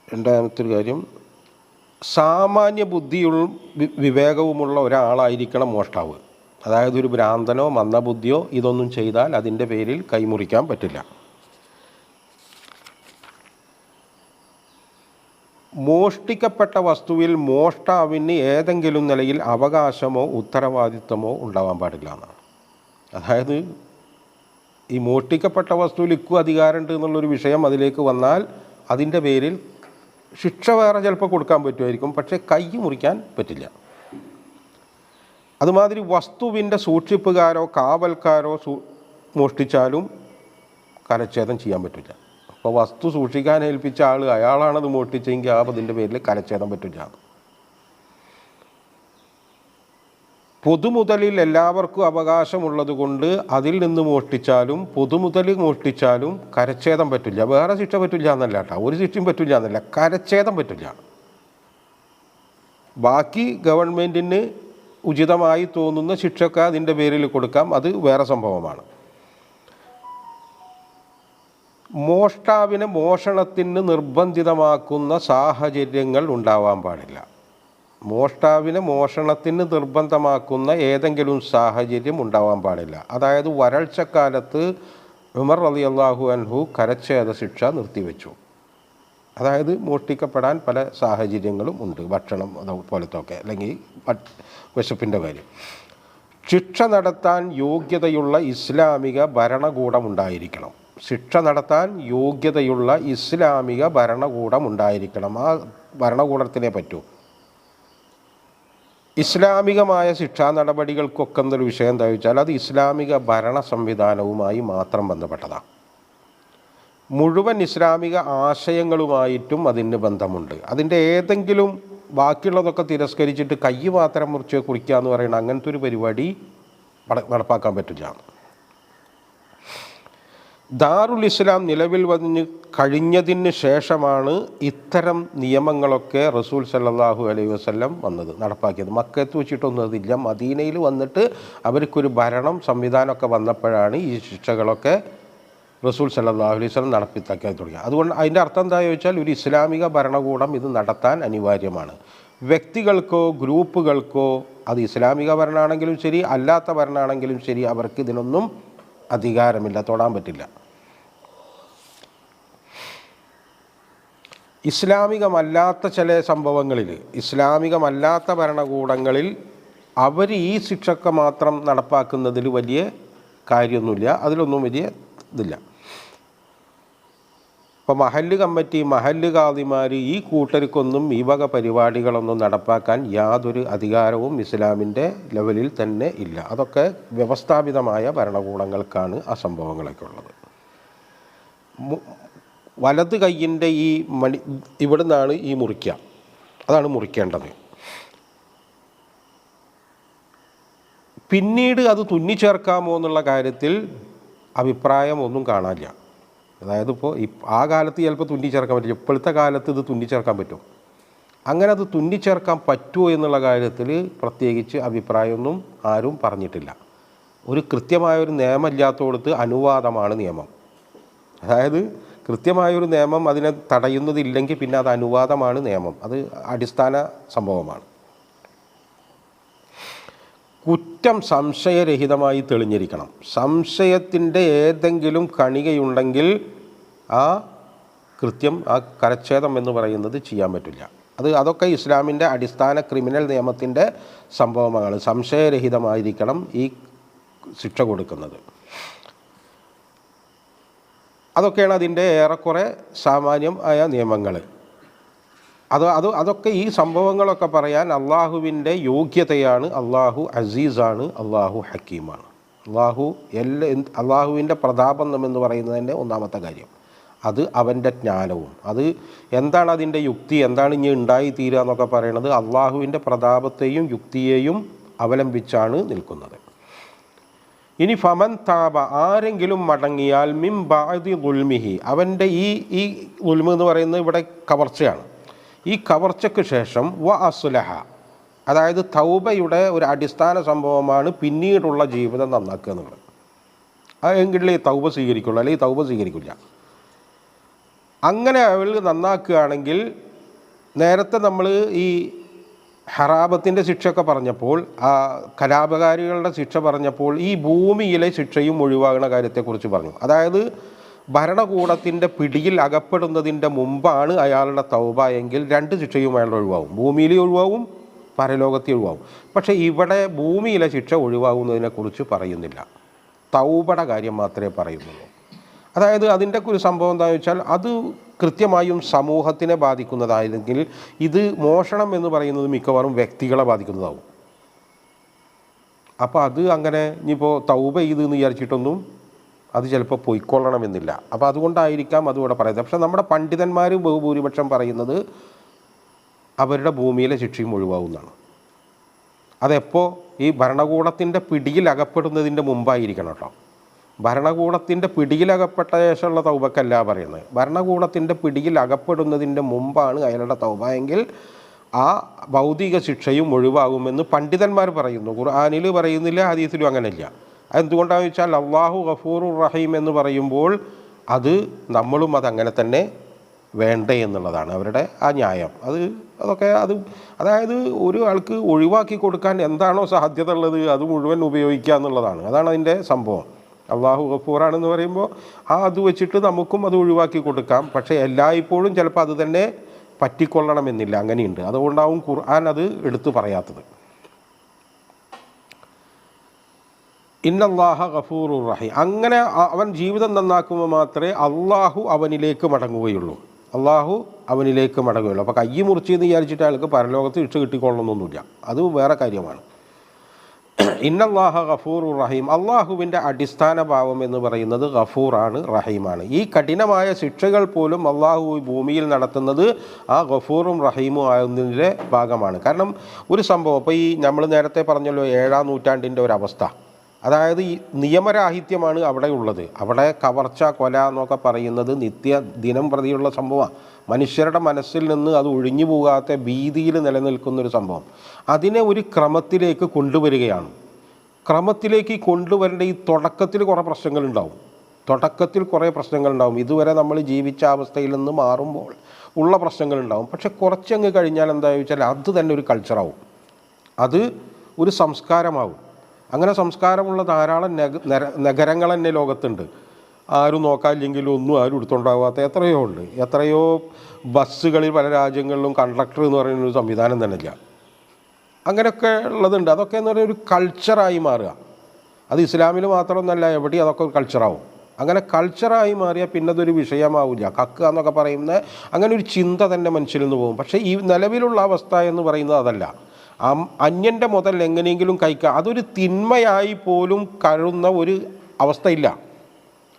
രണ്ടാമത്തെ കാര്യം, സാമാന്യ ബുദ്ധിയും വിവേകവുമുള്ള ഒരാളായിരിക്കണം മോഷ്ടാവ്. അതായത് ഒരു ഭ്രാന്തനോ മന്ദബുദ്ധിയോ ഇതൊന്നും ചെയ്താൽ അതിൻ്റെ പേരിൽ കൈമുറിക്കാൻ പറ്റില്ല. മോഷ്ടിക്കപ്പെട്ട വസ്തുവിൽ മോഷ്ടാവിന് ഏതെങ്കിലും നിലയിൽ അവകാശമോ ഉത്തരവാദിത്തമോ ഉണ്ടാവാൻ പാടില്ല എന്നാണ്. അതായത് ഈ മോഷ്ടിക്കപ്പെട്ട വസ്തുവിൽ ഇക്കും അധികാരമുണ്ട് എന്നുള്ളൊരു വിഷയം അതിലേക്ക് വന്നാൽ അതിൻ്റെ പേരിൽ ശിക്ഷ വേറെ ചിലപ്പോൾ കൊടുക്കാൻ പറ്റുമായിരിക്കും, പക്ഷേ കൈ മുറിക്കാൻ പറ്റില്ല. അതുമാതിരി വസ്തുവിൻ്റെ സൂക്ഷിപ്പുകാരോ കാവൽക്കാരോ മോഷ്ടിച്ചാലും കരച്ഛേദം ചെയ്യാൻ പറ്റില്ല. അപ്പോൾ വസ്തു സൂക്ഷിക്കാൻ ഏൽപ്പിച്ച ആൾ അയാളാണത് മോഷ്ടിച്ചെങ്കിൽ ആ അതിൻ്റെ പേരിൽ കരച്ഛേദം പറ്റില്ല. പൊതുമുതലിൽ എല്ലാവർക്കും അവകാശമുള്ളത് കൊണ്ട് അതിൽ നിന്ന് മോഷ്ടിച്ചാലും പൊതുമുതൽ മോഷ്ടിച്ചാലും കരച്ഛേദം പറ്റില്ല. വേറെ ശിക്ഷ പറ്റില്ല എന്നല്ല കേട്ടോ, ഒരു ശിക്ഷയും പറ്റില്ല എന്നല്ല, കരച്ഛേദം പറ്റില്ല. ബാക്കി ഗവൺമെൻറ്റിന് ഉചിതമായി തോന്നുന്ന ശിക്ഷയൊക്കെ അതിൻ്റെ പേരിൽ കൊടുക്കാം, അത് വേറെ സംഭവമാണ്. മോഷ്ടാവിനെ മോഷണത്തിന് നിർബന്ധിതമാക്കുന്ന സാഹചര്യങ്ങൾ ഉണ്ടാവാൻ പാടില്ല. മോഷ്ടാവിനെ മോഷണത്തിന് നിർബന്ധമാക്കുന്ന ഏതെങ്കിലും സാഹചര്യം ഉണ്ടാവാൻ പാടില്ല. അതായത് വരൾച്ചക്കാലത്ത് ഉമർ റളിയല്ലാഹു അൻഹു കരച്ഛേദ ശിക്ഷ നിർത്തിവെച്ചു. അതായത് മോഷ്ടിക്കപ്പെടാൻ പല സാഹചര്യങ്ങളും ഉണ്ട്, ഭക്ഷണം അതുപോലത്തൊക്കെ, അല്ലെങ്കിൽ വിശപ്പിൻ്റെ കാര്യം. ശിക്ഷ നടത്താൻ യോഗ്യതയുള്ള ഇസ്ലാമിക ഭരണകൂടം ഉണ്ടായിരിക്കണം. ശിക്ഷ നടത്താൻ യോഗ്യതയുള്ള ഇസ്ലാമിക ഭരണകൂടം ഉണ്ടായിരിക്കണം. ആ ഭരണകൂടത്തിനെ പറ്റൂ. ഇസ്ലാമികമായ ശിക്ഷാ നടപടികൾക്കൊക്കെ എന്നൊരു വിഷയം എന്താ വെച്ചാൽ അത് ഇസ്ലാമിക ഭരണ സംവിധാനവുമായി മാത്രം ബന്ധപ്പെട്ടതാണ്. മുഴുവൻ ഇസ്ലാമിക ആശയങ്ങളുമായിട്ടും അതിന് ബന്ധമുണ്ട്. അതിൻ്റെ ഏതെങ്കിലും ബാക്കിയുള്ളതൊക്കെ തിരസ്കരിച്ചിട്ട് കൈ മാത്രം മുറിച്ച് കുറിക്കുക എന്ന് പറയുന്ന അങ്ങനത്തെ ഒരു പരിപാടി നടപ്പാക്കാൻ പറ്റില്ല. ദാറുൽ ഇസ്ലാം നിലവിൽ വന്ന് കഴിഞ്ഞതിന് ശേഷമാണ് ഇത്തരം നിയമങ്ങളൊക്കെ റസൂൽ സല്ലല്ലാഹു അലൈഹി വസല്ലം വന്നത്, നടപ്പാക്കിയത്. മക്കത്ത് വെച്ചിട്ടൊന്നും അതില്ല. മദീനയിൽ വന്നിട്ട് അവർക്കൊരു ഭരണം സംവിധാനമൊക്കെ വന്നപ്പോഴാണ് ഈ ശിക്ഷകളൊക്കെ റസൂൽ സല്ലല്ലാഹു അലൈഹി വസല്ലം നടപ്പിലാക്കി തുടങ്ങി. അതുകൊണ്ട് അതിൻ്റെ അർത്ഥം എന്താ ചോദിച്ചാൽ ഒരു ഇസ്ലാമിക ഭരണകൂടം ഇത് നടത്താൻ അനിവാര്യമാണ്. വ്യക്തികൾക്കോ ഗ്രൂപ്പുകൾക്കോ അത് ഇസ്ലാമിക ഭരണമാണെങ്കിലും ശരി അല്ലാത്ത ഭരണമാണെങ്കിലും ശരി അവർക്ക് ഇതിനൊന്നും അധികാരമില്ല, തൊടാൻ പറ്റില്ല. ഇസ്ലാമികമല്ലാത്ത ചില സംഭവങ്ങളിൽ, ഇസ്ലാമികമല്ലാത്ത ഭരണകൂടങ്ങളിൽ അവർ ഈ ശിക്ഷയൊക്കെ മാത്രം നടപ്പാക്കുന്നതിൽ വലിയ കാര്യമൊന്നുമില്ല, അതിലൊന്നും വലിയ ഇതില്ല. ഇപ്പോൾ മഹല്ല് കമ്മിറ്റി, മഹല്ല് ഖാദിമാർ ഈ കൂട്ടർക്കൊന്നും ഈ വക പരിപാടികളൊന്നും നടപ്പാക്കാൻ യാതൊരു അധികാരവും ഇസ്ലാമിൻ്റെ ലെവലിൽ തന്നെ ഇല്ല. അതൊക്കെ വ്യവസ്ഥാപിതമായ ഭരണകൂടങ്ങൾക്കാണ് ആ സംഭവങ്ങളൊക്കെ ഉള്ളത്. വലത് കൈയിൻ്റെ ഈ മണി ഇവിടെ നിന്നാണ് ഈ മുറിക്കുക, അതാണ് മുറിക്കേണ്ടത്. പിന്നീട് അത് തുന്നിച്ചേർക്കാമോ എന്നുള്ള കാര്യത്തിൽ അഭിപ്രായം ഒന്നും കാണാനില്ല. അതായത് ഇപ്പോൾ ആ കാലത്ത് ചിലപ്പോൾ തുന്നിച്ചേർക്കാൻ പറ്റില്ല, ഇപ്പോഴത്തെ കാലത്ത് ഇത് തുന്നിച്ചേർക്കാൻ പറ്റും. അങ്ങനെ അത് തുന്നിച്ചേർക്കാൻ പറ്റുമോ എന്നുള്ള കാര്യത്തിൽ പ്രത്യേകിച്ച് അഭിപ്രായമൊന്നും ആരും പറഞ്ഞിട്ടില്ല. ഒരു കൃത്യമായൊരു നിയമമില്ലാത്തടത്ത് അനുവാദമാണ് നിയമം. അതായത് കൃത്യമായൊരു നിയമം അതിനെ തടയുന്നതില്ലെങ്കിൽ പിന്നെ അത് അനുവാദമാണ് നിയമം. അത് അടിസ്ഥാന സംഭവമാണ്. കുറ്റം സംശയരഹിതമായി തെളിഞ്ഞിരിക്കണം. സംശയത്തിൻ്റെ ഏതെങ്കിലും കണികയുണ്ടെങ്കിൽ ആ കൃത്യം, ആ കരച്ഛേദം എന്ന് പറയുന്നത് ചെയ്യാൻ പറ്റില്ല. അതൊക്കെ ഇസ്ലാമിൻ്റെ അടിസ്ഥാന ക്രിമിനൽ നിയമത്തിൻ്റെ സംഭവമാണ്. സംശയരഹിതമായിരിക്കണം ഈ ശിക്ഷ കൊടുക്കുന്നത്. അതൊക്കെയാണ് അതിൻ്റെ ഏറെക്കുറെ സാമാന്യം ആയ നിയമങ്ങൾ. അതൊക്കെ ഈ സംഭവങ്ങളൊക്കെ പറയാൻ അള്ളാഹുവിൻ്റെ യോഗ്യതയാണ്. അള്ളാഹു അസീസാണ്, അള്ളാഹു ഹക്കീമാണ്. അള്ളാഹുവിൻ്റെ പ്രതാപം എന്ന് പറയുന്നതിൻ്റെ ഒന്നാമത്തെ കാര്യം അത് അവൻ്റെ ജ്ഞാനവും. അത് എന്താണ് അതിൻ്റെ യുക്തി, എന്താണ് ഇനി ഉണ്ടായിത്തീരുക എന്നൊക്കെ പറയുന്നത് അള്ളാഹുവിൻ്റെ പ്രതാപത്തെയും യുക്തിയെയും അവലംബിച്ചാണ് നിൽക്കുന്നത്. ഇനി ഫമൻ താബ, ആരെങ്കിലും മടങ്ങിയാൽ മിൻ ബഅദി ദുൽമിഹി, അവൻ്റെ ഈ ദുൽമ് എന്ന് പറയുന്നത് ഇവിടെ കവർച്ചയാണ്. ഈ കവർച്ചയ്ക്ക് ശേഷം വ അസ്ലഹ, അതായത് തൗബയുടെ ഒരു അടിസ്ഥാന സംഭവമാണ് പിന്നീടുള്ള ജീവിതം നന്നാക്കുക എന്നുള്ളത്. അതെങ്കിലേ തൗബ സ്വീകരിക്കുള്ളൂ, അല്ലെങ്കിൽ തൗബ സ്വീകരിക്കില്ല. അങ്ങനെ അവൾ നന്നാക്കുകയാണെങ്കിൽ, നേരത്തെ നമ്മൾ ഈ ഹറാബത്തിൻ്റെ ശിക്ഷയൊക്കെ പറഞ്ഞപ്പോൾ, ആ കലാപകാരികളുടെ ശിക്ഷ പറഞ്ഞപ്പോൾ ഈ ഭൂമിയിലെ ശിക്ഷയും ഒഴിവാകുന്ന കാര്യത്തെക്കുറിച്ച് പറഞ്ഞു. അതായത് ഭരണകൂടത്തിൻ്റെ പിടിയിൽ അകപ്പെടുന്നതിൻ്റെ മുമ്പാണ് അയാളുടെ തൗബ എങ്കിൽ രണ്ട് ശിക്ഷയും അയാളുടെ ഒഴിവാകും. ഭൂമിയിലെ ഒഴിവാകും, പരലോകത്തെ ഒഴിവാകും. പക്ഷേ ഇവിടെ ഭൂമിയിലെ ശിക്ഷ ഒഴിവാകുന്നതിനെക്കുറിച്ച് പറയുന്നില്ല, തൗബയുടെ കാര്യം മാത്രമേ പറയുന്നുള്ളൂ. അതായത് അതിൻ്റെ ഒരു സംഭവം എന്താണെന്ന് വെച്ചാൽ അത് കൃത്യമായും സമൂഹത്തിനെ ബാധിക്കുന്നതായിരുന്നെങ്കിൽ ഇത് മോഷണം എന്ന് പറയുന്നത് മിക്കവാറും വ്യക്തികളെ ബാധിക്കുന്നതാവും. അപ്പോൾ അത് അങ്ങനെ ഇനിയിപ്പോൾ തൗബ ചെയ്തെന്ന് വിചാരിച്ചിട്ടൊന്നും അത് ചിലപ്പോൾ പൊയ്ക്കൊള്ളണമെന്നില്ല. അപ്പോൾ അതുകൊണ്ടായിരിക്കാം അതുകൂടെ പറയുന്നത്. പക്ഷേ നമ്മുടെ പണ്ഡിതന്മാർ ബഹുഭൂരിപക്ഷം പറയുന്നത് അവരുടെ ഭൂമിയിലെ ശിക്ഷയും ഒഴിവാകുന്നതാണ്. അതെപ്പോൾ ഈ ഭരണകൂടത്തിൻ്റെ പിടിയിൽ അകപ്പെടുന്നതിൻ്റെ മുമ്പായിരിക്കണം കേട്ടോ. ഭരണകൂടത്തിൻ്റെ പിടിയിലകപ്പെട്ട ശേഷമുള്ള തൗബക്കല്ല പറയുന്നത്. ഭരണകൂടത്തിൻ്റെ പിടിയിൽ അകപ്പെടുന്നതിൻ്റെ മുമ്പാണ് അയാളുടെ തൗബ എങ്കിൽ ആ ഭൗതിക ശിക്ഷയും ഒഴിവാകുമെന്ന് പണ്ഡിതന്മാർ പറയുന്നു. ഖുർആനിൽ പറയുന്നില്ല, ഹദീസിലും അങ്ങനെയില്ല. അതെന്തുകൊണ്ടാണെന്ന് വെച്ചാൽ അള്ളാഹു ഗഫൂറുർ റഹീം എന്ന് പറയുമ്പോൾ അത് നമ്മളും അതങ്ങനെ തന്നെ വേണ്ടേ എന്നുള്ളതാണ് അവരുടെ ആ ന്യായം. അതായത് ഒരു ആൾക്ക് ഒഴിവാക്കി കൊടുക്കാൻ എന്താണോ സാധ്യത ഉള്ളത് അത് മുഴുവൻ ഉപയോഗിക്കുക എന്നുള്ളതാണ്. അതാണ് അതിൻ്റെ സംഭവം. അള്ളാഹു ഗഫൂറാണെന്ന് പറയുമ്പോൾ അത് വെച്ചിട്ട് നമുക്കും അത് ഒഴിവാക്കി കൊടുക്കാം. പക്ഷേ എല്ലായ്പ്പോഴും ചിലപ്പോൾ അത് തന്നെ പറ്റിക്കൊള്ളണമെന്നില്ല, അങ്ങനെയുണ്ട്. അതുകൊണ്ടാവും ഖുർആൻ അത് എടുത്തു പറയാത്തത്. ഇന്നല്ലാഹ ഗഫൂറുർ റഹീം. അങ്ങനെ അവൻ ജീവിതം നന്നാക്കുമ്പോൾ മാത്രമേ അള്ളാഹു അവനിലേക്ക് മടങ്ങുകയുള്ളൂ. അപ്പോൾ കൈ മുറിച്ചെന്ന് വിചാരിച്ചിട്ട് അയാൾക്ക് പരലോകത്ത് ശിക്ഷ കിട്ടിക്കൊള്ളണമെന്നൊന്നുമില്ല, അത് വേറെ കാര്യമാണ്. ഇന്നല്ലാഹ ഗഫൂറുർ റഹീം. അള്ളാഹുവിൻ്റെ അടിസ്ഥാന ഭാവം എന്ന് പറയുന്നത് ഗഫൂറാണ്, റഹീമാണ്. ഈ കഠിനമായ ശിക്ഷകൾ പോലും അള്ളാഹു ഭൂമിയിൽ നടത്തുന്നത് ആ ഗഫൂറും റഹീമും ആകുന്നതിൻ്റെ ഭാഗമാണ്. കാരണം ഒരു സംഭവം, ഇപ്പോൾ ഈ നമ്മൾ നേരത്തെ പറഞ്ഞല്ലോ 7-ാം നൂറ്റാണ്ടിൻ്റെ ഒരവസ്ഥ, അതായത് ഈ നിയമരാഹിത്യമാണ് അവിടെ ഉള്ളത്. അവിടെ കവർച്ച, കൊല എന്നൊക്കെ പറയുന്നത് ദിനം പ്രതിയുള്ള സംഭവമാണ്. മനുഷ്യരുടെ മനസ്സിൽ നിന്ന് അത് ഒഴിഞ്ഞു പോകാത്ത ഭീതിയിൽ നിലനിൽക്കുന്നൊരു സംഭവം. അതിനെ ഒരു ക്രമത്തിലേക്ക് കൊണ്ടുവരികയാണ്. ക്രമത്തിലേക്ക് കൊണ്ടുവരേണ്ട ഈ തുടക്കത്തിൽ കുറേ പ്രശ്നങ്ങളുണ്ടാവും. തുടക്കത്തിൽ കുറേ പ്രശ്നങ്ങളുണ്ടാവും, ഇതുവരെ നമ്മൾ ജീവിച്ച അവസ്ഥയിൽ നിന്ന് മാറുമ്പോൾ ഉള്ള പ്രശ്നങ്ങളുണ്ടാവും. പക്ഷെ കുറച്ചങ്ങ് കഴിഞ്ഞാൽ എന്താണെന്ന് വെച്ചാൽ അത് തന്നെ ഒരു കൾച്ചറാവും, അത് ഒരു സംസ്കാരമാവും. അങ്ങനെ സംസ്കാരമുള്ള ധാരാളം നഗരങ്ങൾ തന്നെ ലോകത്തുണ്ട്. ആരും നോക്കാനില്ലെങ്കിലും ഒന്നും ആരും എടുത്തുണ്ടാവാത്ത എത്രയോ ഉണ്ട്. എത്രയോ ബസ്സുകളിൽ പല രാജ്യങ്ങളിലും കണ്ടക്ടർ എന്ന് പറയുന്നൊരു സംവിധാനം തന്നെ ഇല്ല. അങ്ങനെയൊക്കെ ഉള്ളതുണ്ട്. അതൊക്കെ എന്ന് പറയുന്ന ഒരു കൾച്ചറായി മാറുക. അത് ഇസ്ലാമിൽ മാത്രമൊന്നല്ല, എവിടെയും അതൊക്കെ ഒരു കൾച്ചറാവും. അങ്ങനെ കൾച്ചറായി മാറിയാൽ പിന്നെ അതൊരു വിഷയമാവില്ല. കക്കുക എന്നൊക്കെ പറയുന്ന അങ്ങനെ ഒരു ചിന്ത തന്നെ മനുഷ്യരിൽ നിന്ന് പോകും. പക്ഷേ ഈ നിലവിലുള്ള അവസ്ഥ എന്ന് പറയുന്നത് അതല്ല. അന്യൻ്റെ മുതൽ എങ്ങനെയെങ്കിലും കഴിക്കുക, അതൊരു തിന്മയായി പോലും കരുതുന്ന ഒരു അവസ്ഥയില്ല.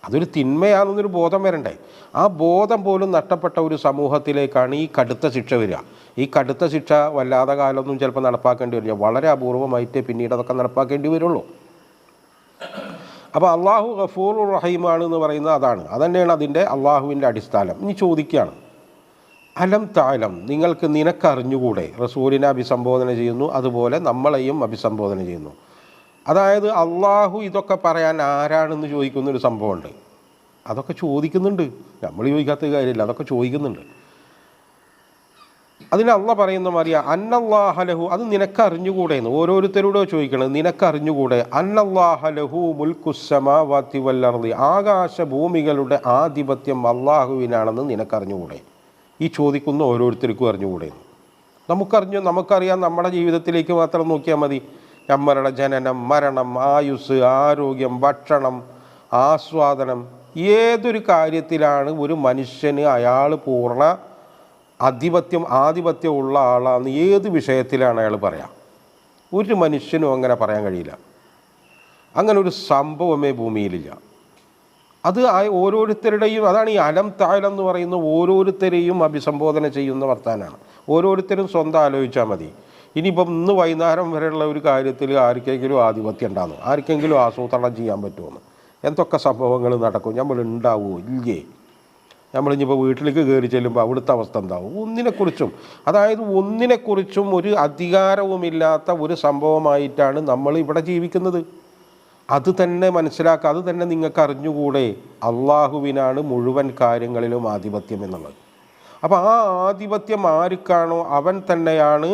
അതൊരു തിന്മയാണെന്നൊരു ബോധം വരണ്ടേ? ആ ബോധം പോലും നഷ്ടപ്പെട്ട ഒരു സമൂഹത്തിലേക്കാണ് ഈ കടുത്ത ശിക്ഷ വരിക. ഈ കടുത്ത ശിക്ഷ വല്ലാതെ കാലമൊന്നും ചിലപ്പോൾ നടപ്പാക്കേണ്ടി വരില്ല, വളരെ അപൂർവമായിട്ടേ പിന്നീട് അതൊക്കെ നടപ്പാക്കേണ്ടി വരുള്ളൂ. അപ്പോൾ അള്ളാഹു ഗഫൂർ റഹീമാണ് എന്ന് പറയുന്നത് അതാണ്. അതുതന്നെയാണ് അതിൻ്റെ അള്ളാഹുവിൻ്റെ അടിസ്ഥാനം. ഇനി ചോദിക്കുകയാണ്, അലം താലം, നിനക്കറിഞ്ഞുകൂടെ? റസൂലിനെ അഭിസംബോധന ചെയ്യുന്നു, അതുപോലെ നമ്മളെയും അഭിസംബോധന ചെയ്യുന്നു. അതായത് അള്ളാഹു ഇതൊക്കെ പറയാൻ ആരാണെന്ന് ചോദിക്കുന്നൊരു സംഭവമുണ്ട്. അതൊക്കെ ചോദിക്കുന്നുണ്ട്, നമ്മൾ ചോദിക്കാത്ത കാര്യമില്ല, അതൊക്കെ ചോദിക്കുന്നുണ്ട്. അതിന് അള്ളാഹ് പറയുന്ന മാറിയ അന്നല്ലാഹലഹു, അത് നിനക്കറിഞ്ഞുകൂടെ എന്ന് ഓരോരുത്തരോടോ ചോദിക്കണത്. നിനക്കറിഞ്ഞുകൂടെ? അന്നല്ലാഹലഹു മുൽക്കുസ്സമാവാതി വൽ അർളി, ആകാശ ഭൂമികളുടെ ആധിപത്യം അള്ളാഹുവിനാണെന്ന് നിനക്കറിഞ്ഞുകൂടെ? ഈ ചോദിക്കുന്ന ഓരോരുത്തർക്കും അറിഞ്ഞുകൂടെ? നമുക്കറിയാം. നമ്മുടെ ജീവിതത്തിലേക്ക് മാത്രം നോക്കിയാൽ മതി. നമ്മളുടെ ജനനം, മരണം, ആയുസ്, ആരോഗ്യം, ഭക്ഷണം, ആസ്വാദനം, ഏതൊരു കാര്യത്തിലാണ് ഒരു മനുഷ്യന് അയാൾ പൂർണ്ണ ആധിപത്യം ഉള്ള ആളാണെന്ന് ഏത് വിഷയത്തിലാണ് അയാൾ പറയാം? ഒരു മനുഷ്യനും അങ്ങനെ പറയാൻ കഴിയില്ല. അങ്ങനെ ഒരു സംഭവമേ ഭൂമിയിലില്ല. അത് ഓരോരുത്തരുടെയും, അതാണ് ഈ അലം താലം എന്ന് പറയുന്ന ഓരോരുത്തരെയും അഭിസംബോധന ചെയ്യുന്ന വർത്താനാണ്. ഓരോരുത്തരും സ്വന്തം ആലോചിച്ചാൽ മതി. ഇനിയിപ്പം ഇന്ന് വൈകുന്നേരം വരെയുള്ള ഒരു കാര്യത്തിൽ ആർക്കെങ്കിലും ആധിപത്യം ഉണ്ടാകുന്നു, ആർക്കെങ്കിലും ആസൂത്രണം ചെയ്യാൻ പറ്റുമെന്ന്, എന്തൊക്കെ സംഭവങ്ങൾ നടക്കും, നമ്മൾ ഉണ്ടാവുമോ ഇല്ലേ? നമ്മളിനിപ്പോൾ വീട്ടിലേക്ക് കയറി ചെല്ലുമ്പോൾ അവിടുത്തെ അവസ്ഥ എന്താവും? ഒന്നിനെക്കുറിച്ചും ഒരു അധികാരവുമില്ലാത്ത ഒരു സംഭവമായിട്ടാണ് നമ്മൾ ഇവിടെ ജീവിക്കുന്നത്. അത് തന്നെ മനസ്സിലാക്കുക, അത് തന്നെ നിങ്ങൾക്ക് അറിഞ്ഞുകൂടെ? അള്ളാഹുവിനാണ് മുഴുവൻ കാര്യങ്ങളിലും ആധിപത്യം എന്നുള്ളത്. അപ്പോൾ ആ ആധിപത്യം ആർക്കാണോ അവൻ തന്നെയാണ്